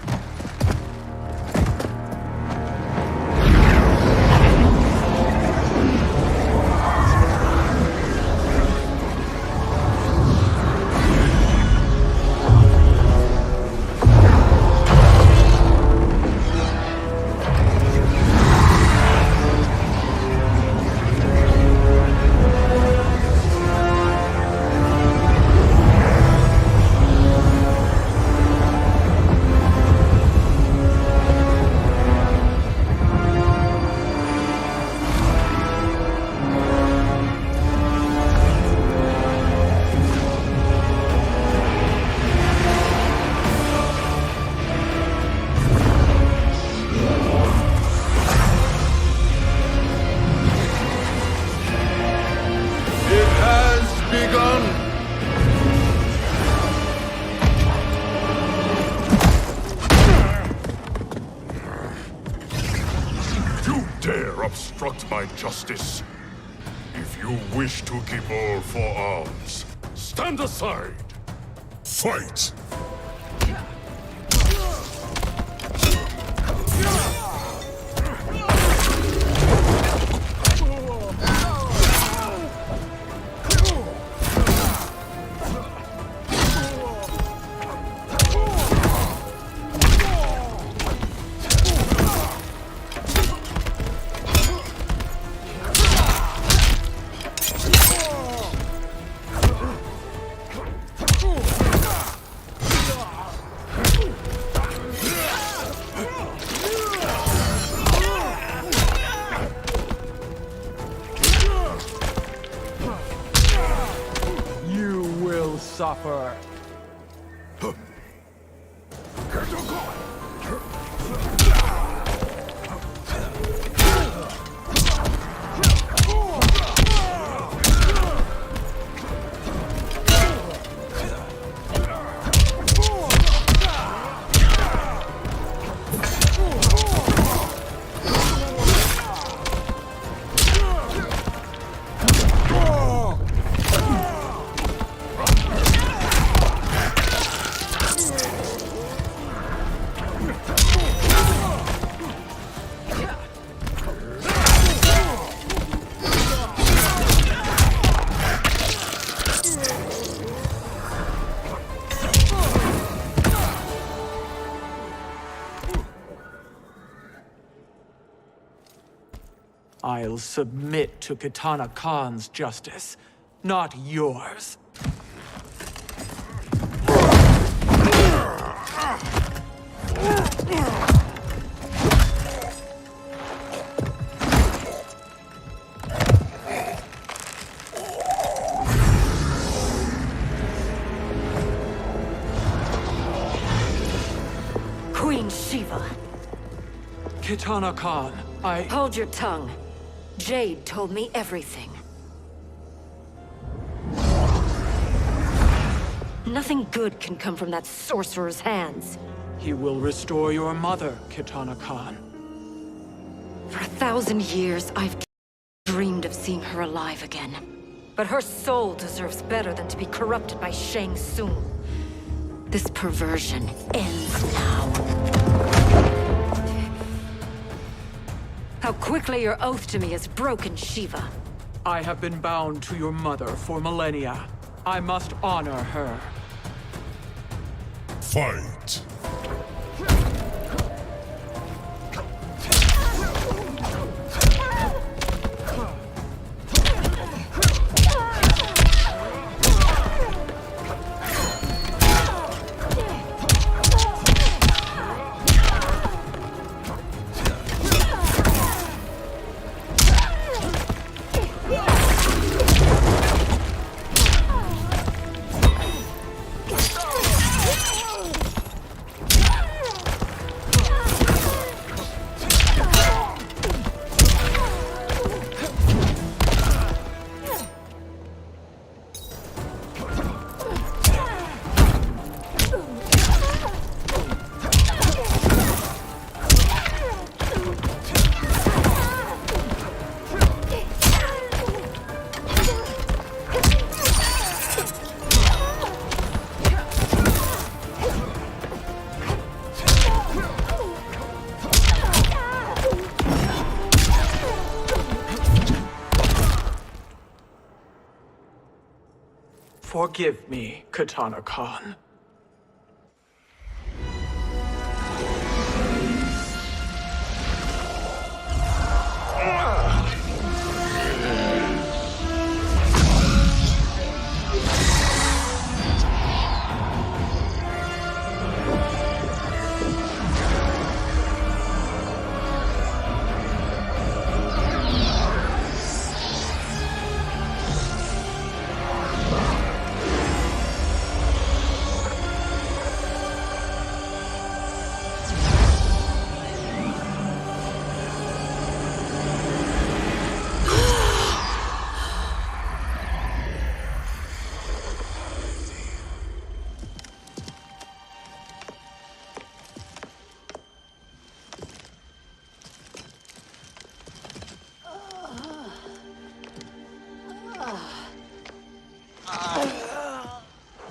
Obstruct my justice. If you wish to keep all four arms, stand aside. Fight! Suffer. I'll submit to Kitana Khan's justice, not yours. Queen Shiva. Kitana Khan, Hold your tongue. Jade told me everything. Nothing good can come from that sorcerer's hands. He will restore your mother, Kitana Khan. For 1,000 years, I've dreamed of seeing her alive again. But her soul deserves better than to be corrupted by Shang Tsung. This perversion ends now. How quickly your oath to me has broken, Shiva. I have been bound to your mother for millennia. I must honor her. Fight! Forgive me, Kitana Khan.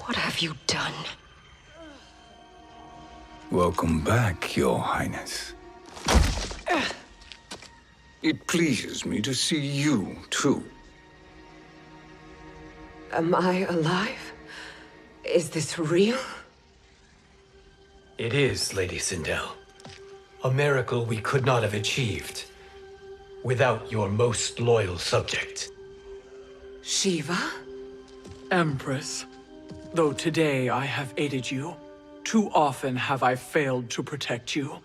What have you done? Welcome back, Your Highness. It pleases me to see you, too. Am I alive? Is this real? It is, Lady Sindel. A miracle we could not have achieved without your most loyal subject. Shiva? Empress, though today I have aided you, too often have I failed to protect you.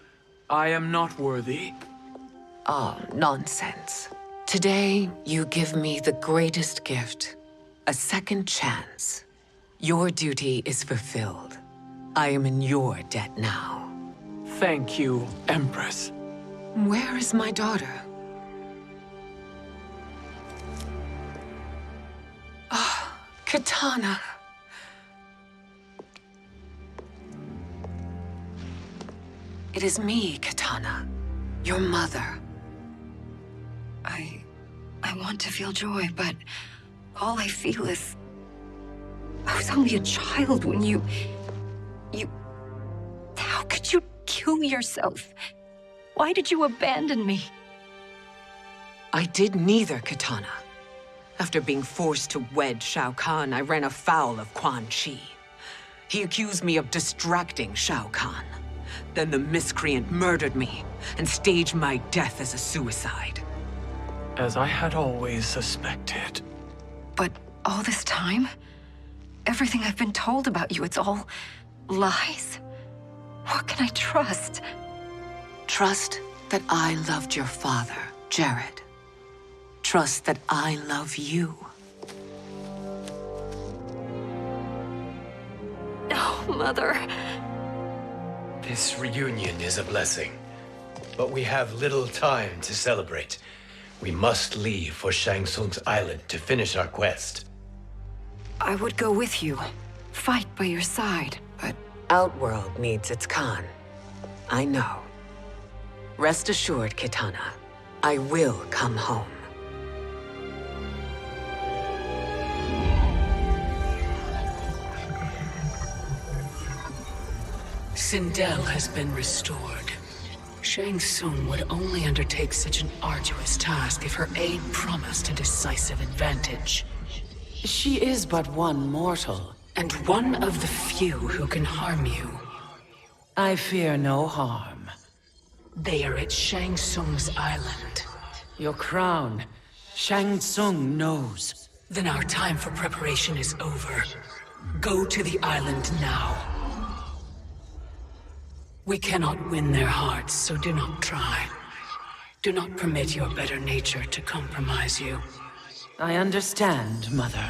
I am not worthy. Oh, nonsense. Today, you give me the greatest gift. A second chance. Your duty is fulfilled. I am in your debt now. Thank you, Empress. Where is my daughter? Ah, Kitana. It is me, Kitana. Your mother. I want to feel joy, but all I feel is... I was only a child when you... How could you kill yourself? Why did you abandon me? I did neither, Kitana. After being forced to wed Shao Kahn, I ran afoul of Quan Chi. He accused me of distracting Shao Kahn. Then the miscreant murdered me and staged my death as a suicide. as I had always suspected. But all this time? Everything I've been told about you, it's all lies? What can I trust? Trust that I loved your father, Jared. Trust that I love you. Oh, Mother. This reunion is a blessing, but we have little time to celebrate. We must leave for Shang Tsung's island to finish our quest. I would go with you, fight by your side, but... Outworld needs its Khan. I know. Rest assured, Kitana, I will come home. Sindel has been restored. Shang Tsung would only undertake such an arduous task if her aid promised a decisive advantage. She is but one mortal, and one of the few who can harm you. I fear no harm. They are at Shang Tsung's island. Your crown, Shang Tsung knows. Then our time for preparation is over. Go to the island now. We cannot win their hearts, so do not try. Do not permit your better nature to compromise you. I understand, Mother.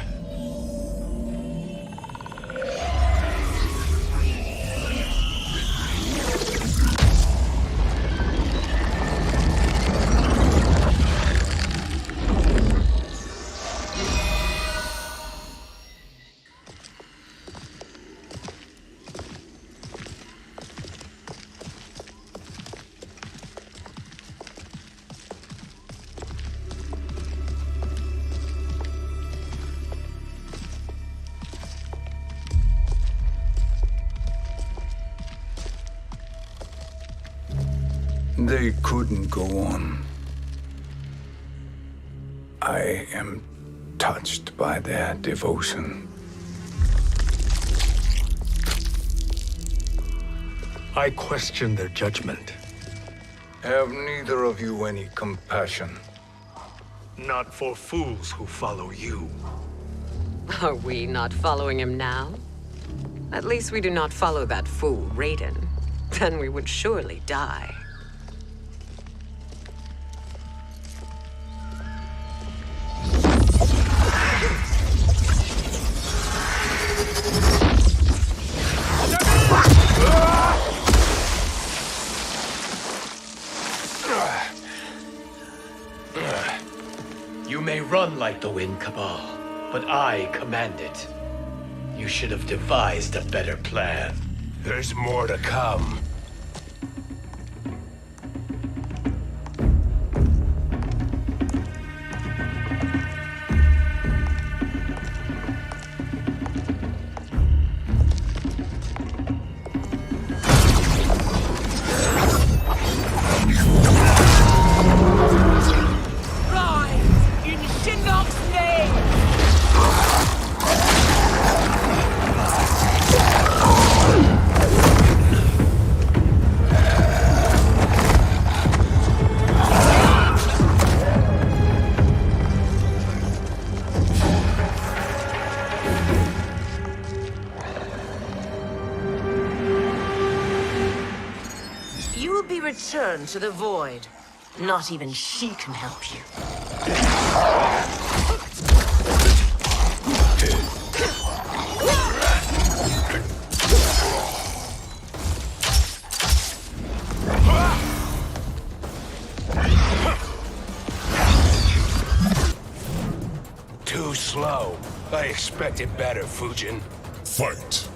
They couldn't go on. I am touched by their devotion. I question their judgment. Have neither of you any compassion? Not for fools who follow you. Are we not following him now? At least we do not follow that fool, Raiden. Then we would surely die. You may run like the wind, Cabal, but I command it. You should have devised a better plan. There's more to come. Return to the void. Not even she can help you. Too slow. I expected better, Fujin. Fight.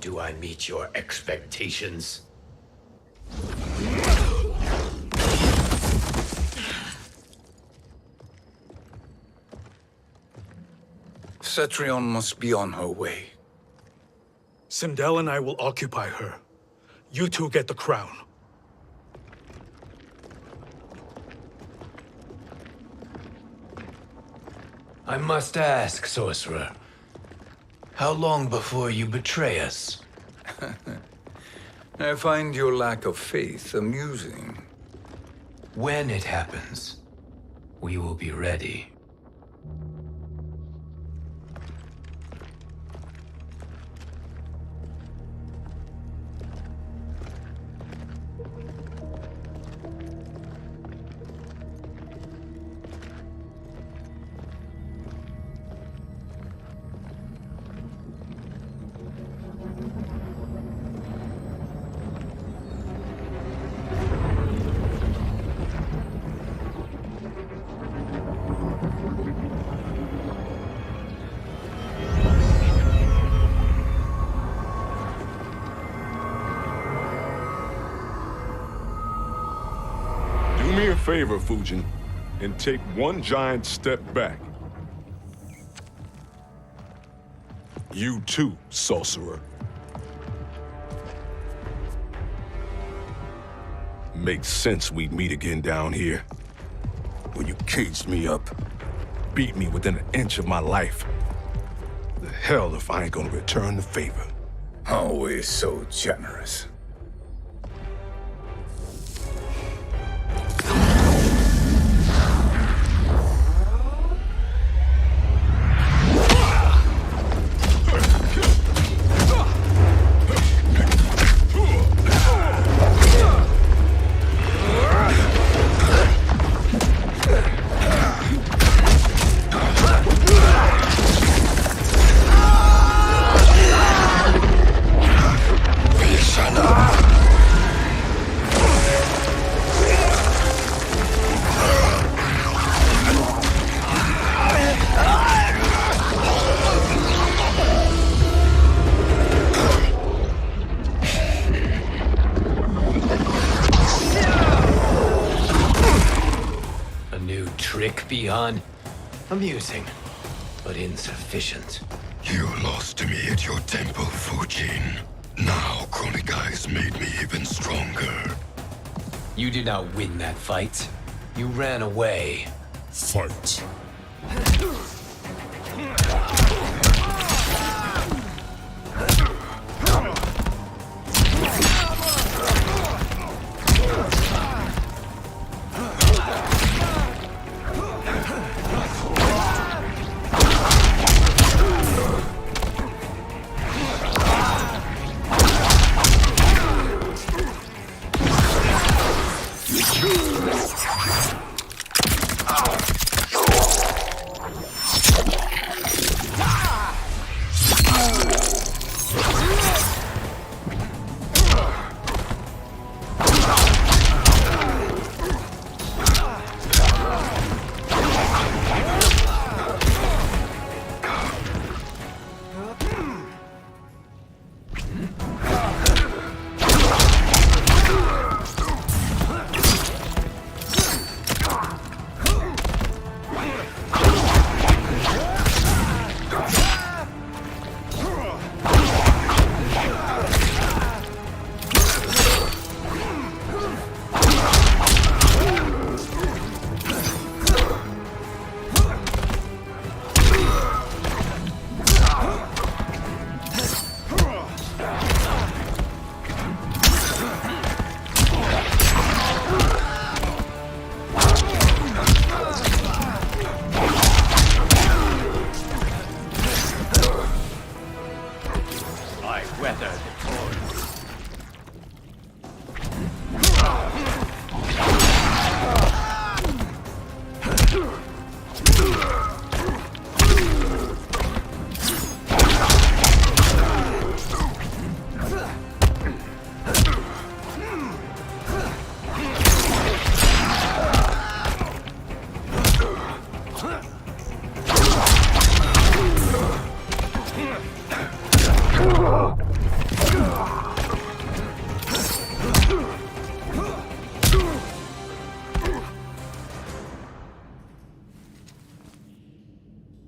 do I meet your expectations? Cetrion must be on her way. Sindel and I will occupy her. You two get the crown. I must ask, sorcerer. How long before you betray us? I find your lack of faith amusing. When it happens, we will be ready. Do me a favor, Fujin, and take one giant step back. You too, sorcerer. Makes sense we'd meet again down here. When you caged me up, beat me within an inch of my life. The hell if I ain't gonna return the favor. Always so generous. Beyond amusing, but insufficient. You lost to me at your temple, Fujin. Now Kronika has made me even stronger. You did not win that fight. You ran away. Fight.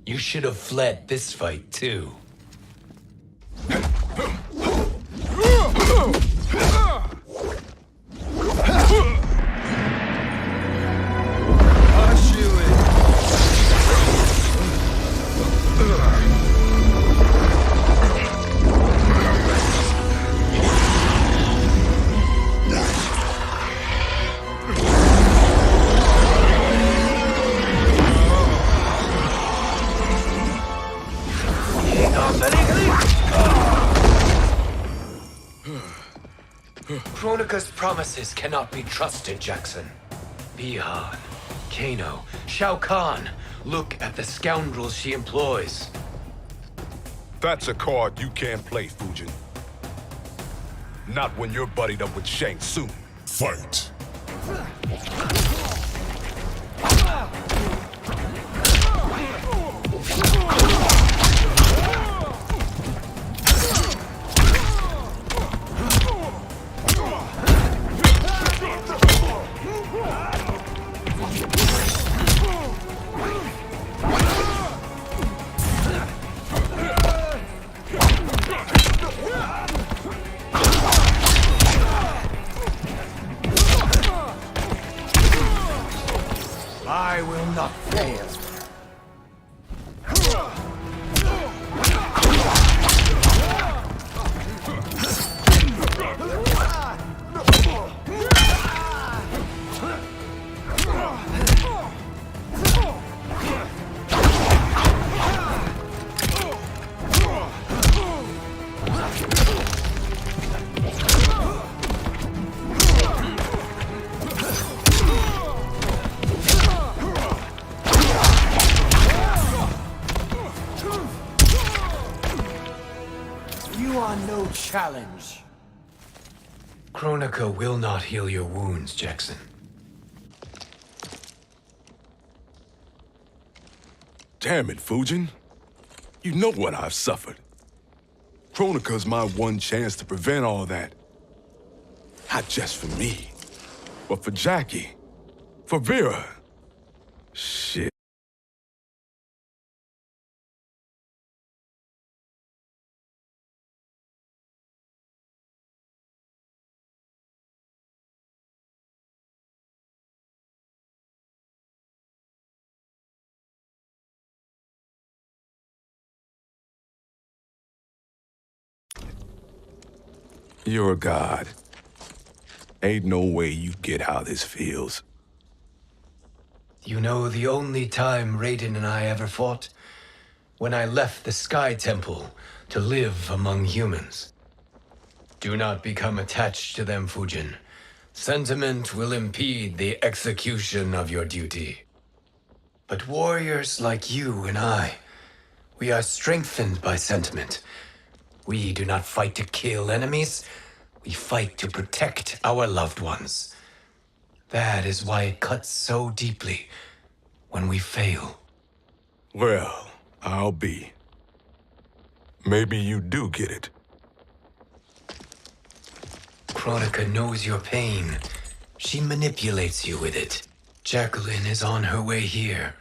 You should have fled this fight, too. Kronika's promises cannot be trusted, Jackson. Bihan, Kano, Shao Kahn. Look at the scoundrels she employs. That's a card you can't play, Fujin. Not when you're buddied up with Shang Tsung. Fight. I will not fail. You are no challenge. Kronika will not heal your wounds, Jackson. Damn it, Fujin. You know what I've suffered. Kronika's my one chance to prevent all that. Not just for me, but for Jackie, for Vera. Shit. You're a god. Ain't no way you get how this feels. You know the only time Raiden and I ever fought? When I left the Sky Temple to live among humans. Do not become attached to them, Fujin. Sentiment will impede the execution of your duty. But warriors like you and I, we are strengthened by sentiment. We do not fight to kill enemies. We fight to protect our loved ones. That is why it cuts so deeply when we fail. Well, I'll be. Maybe you do get it. Kronika knows your pain. She manipulates you with it. Jacqueline is on her way here.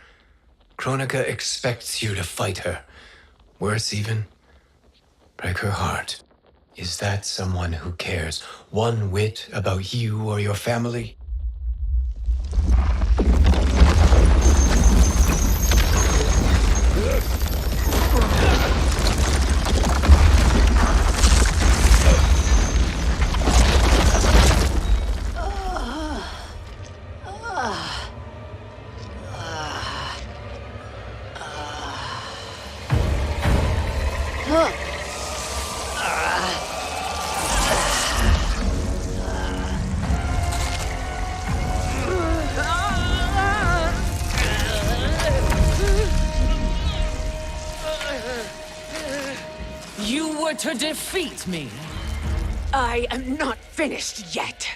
Kronika expects you to fight her. Worse even, break her heart. Is that someone who cares one whit about you or your family? You were to defeat me. I am not finished yet.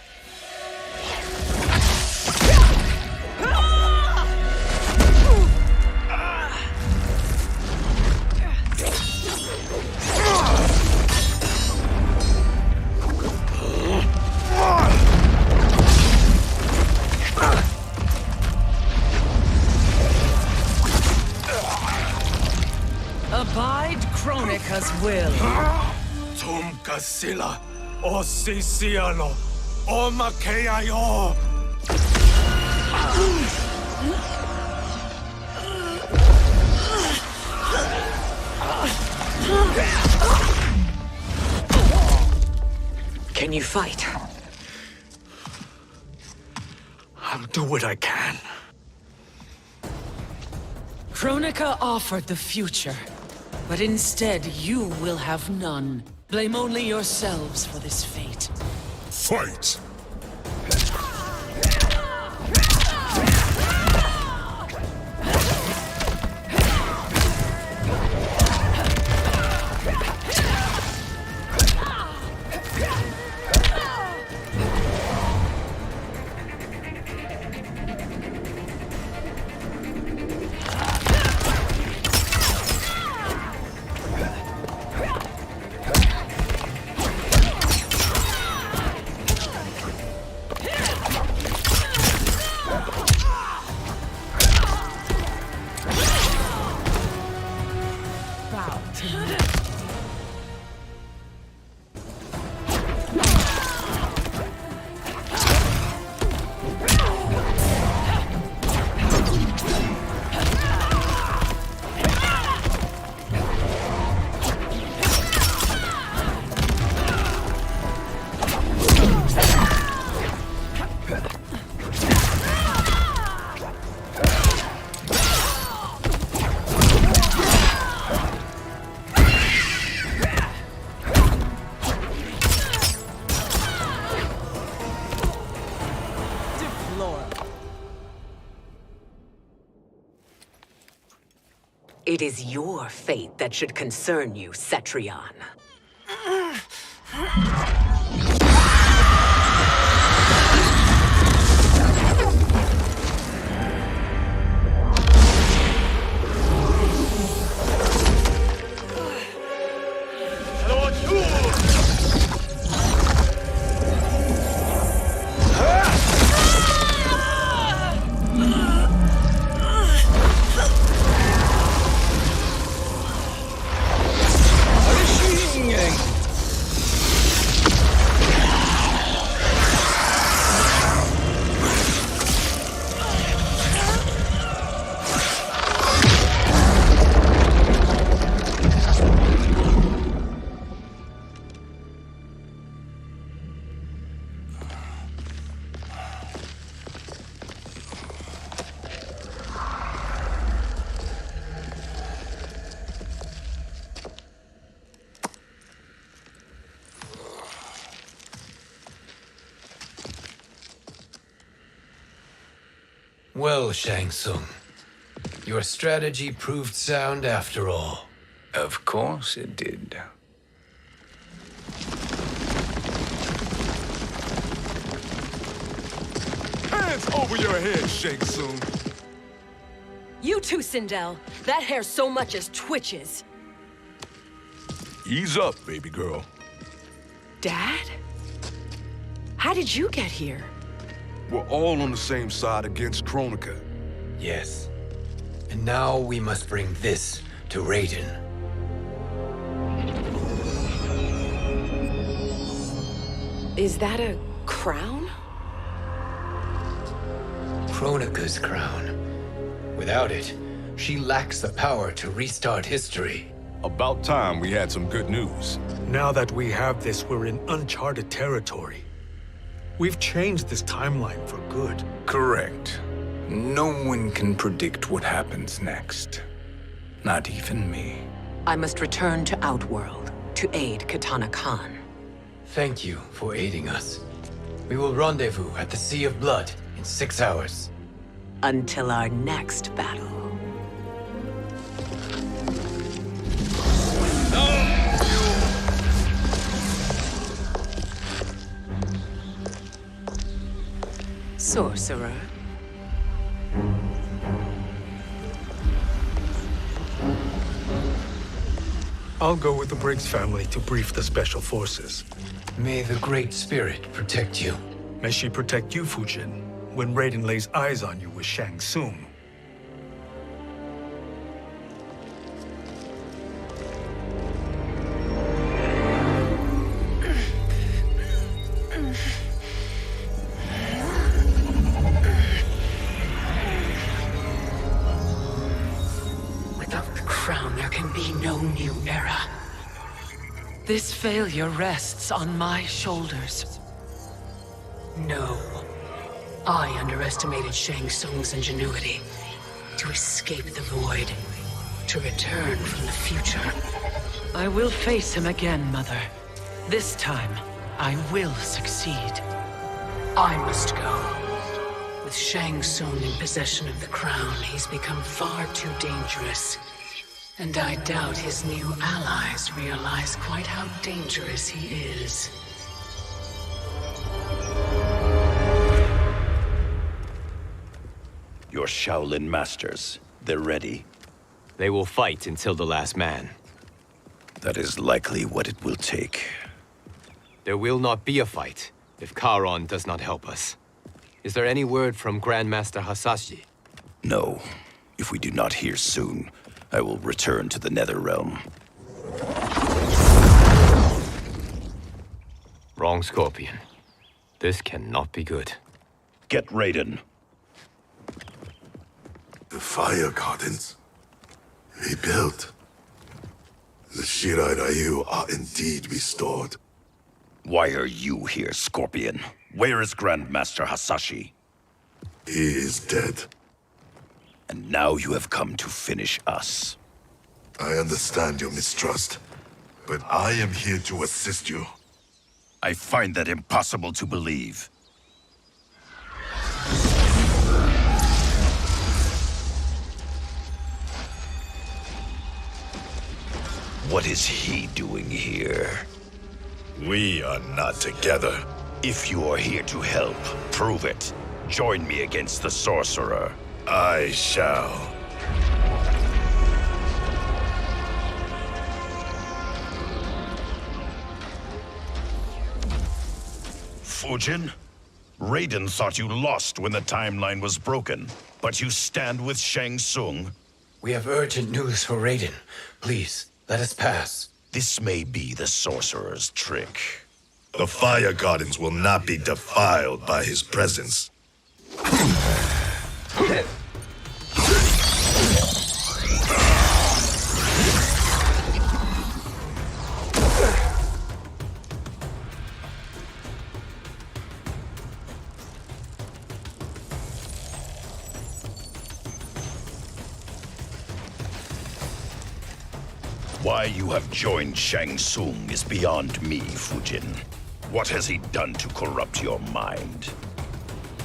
will. Tum kasila, o sisialo, o makeayo. Can you fight? I'll do what I can. Kronika offered the future, but instead you will have none. Blame only yourselves for this fate. Fight! It is your fate that should concern you, Cetrion. Well, Shang Tsung, your strategy proved sound after all. Of course it did. Hands over your head, Shang Tsung. You too, Sindel. That hair so much as twitches. Ease up, baby girl. Dad? How did you get here? We're all on the same side against Kronika. Yes. And now we must bring this to Raiden. Is that a crown? Kronika's crown. Without it, she lacks the power to restart history. About time we had some good news. Now that we have this, we're in uncharted territory. We've changed this timeline for good. Correct. No one can predict what happens next. Not even me. I must return to Outworld to aid Kitana Khan. Thank you for aiding us. We will rendezvous at the Sea of Blood in 6 hours. Until our next battle. Sorcerer. I'll go with the Briggs family to brief the Special Forces. May the Great Spirit protect you. May she protect you, Fujin, when Raiden lays eyes on you with Shang Tsung. new era. This failure rests on my shoulders. No. I underestimated Shang Tsung's ingenuity. To escape the void. To return from the future. I will face him again, Mother. This time, I will succeed. I must go. With Shang Tsung in possession of the crown, he's become far too dangerous. And I doubt his new allies realize quite how dangerous he is. Your Shaolin masters, they're ready. They will fight until the last man. That is likely what it will take. There will not be a fight if Charon does not help us. Is there any word from Grandmaster Hasashi? No. If we do not hear soon, I will return to the Netherrealm. Wrong, Scorpion. This cannot be good. Get Raiden. The fire gardens. Rebuilt. The Shirai Ryu are indeed restored. Why are you here, Scorpion? Where is Grandmaster Hasashi? He is dead. And now you have come to finish us. I understand your mistrust, but I am here to assist you. I find that impossible to believe. What is he doing here? We are not together. If you are here to help, prove it. Join me against the sorcerer. I shall. Fujin? Raiden thought you lost when the timeline was broken, but you stand with Shang Tsung? We have urgent news for Raiden. Please, let us pass. This may be the sorcerer's trick. The fire gardens will not be defiled by his presence. Why you have joined Shang Tsung is beyond me, Fujin. What has he done to corrupt your mind?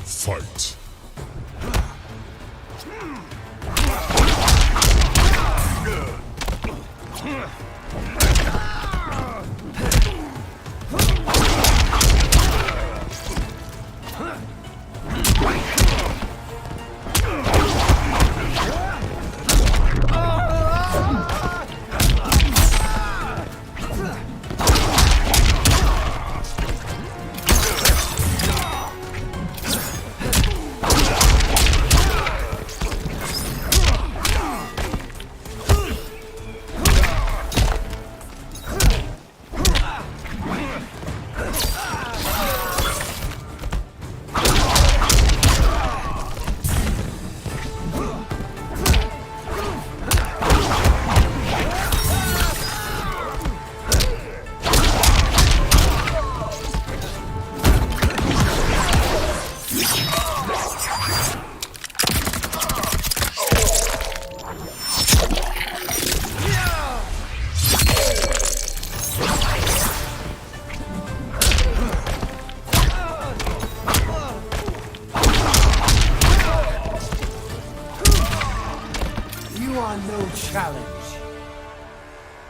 Fight.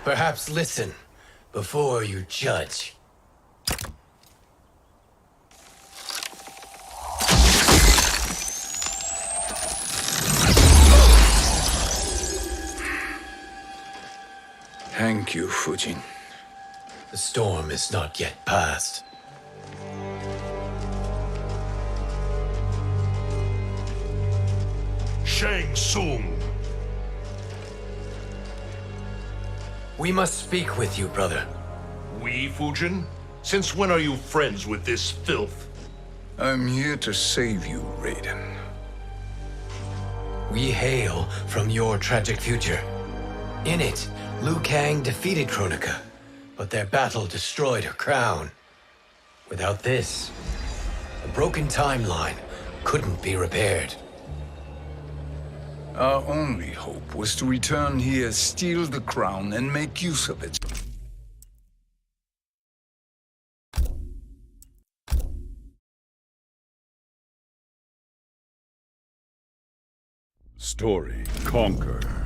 Perhaps listen before you judge. Thank you, Fujin. The storm is not yet past. Shang Tsung. We must speak with you, brother. We, Fujin? Since when are you friends with this filth? I'm here to save you, Raiden. We hail from your tragic future. In it, Liu Kang defeated Kronika, but their battle destroyed her crown. Without this, the broken timeline couldn't be repaired. Our only hope was to return here, steal the crown, and make use of it. Story, conquer.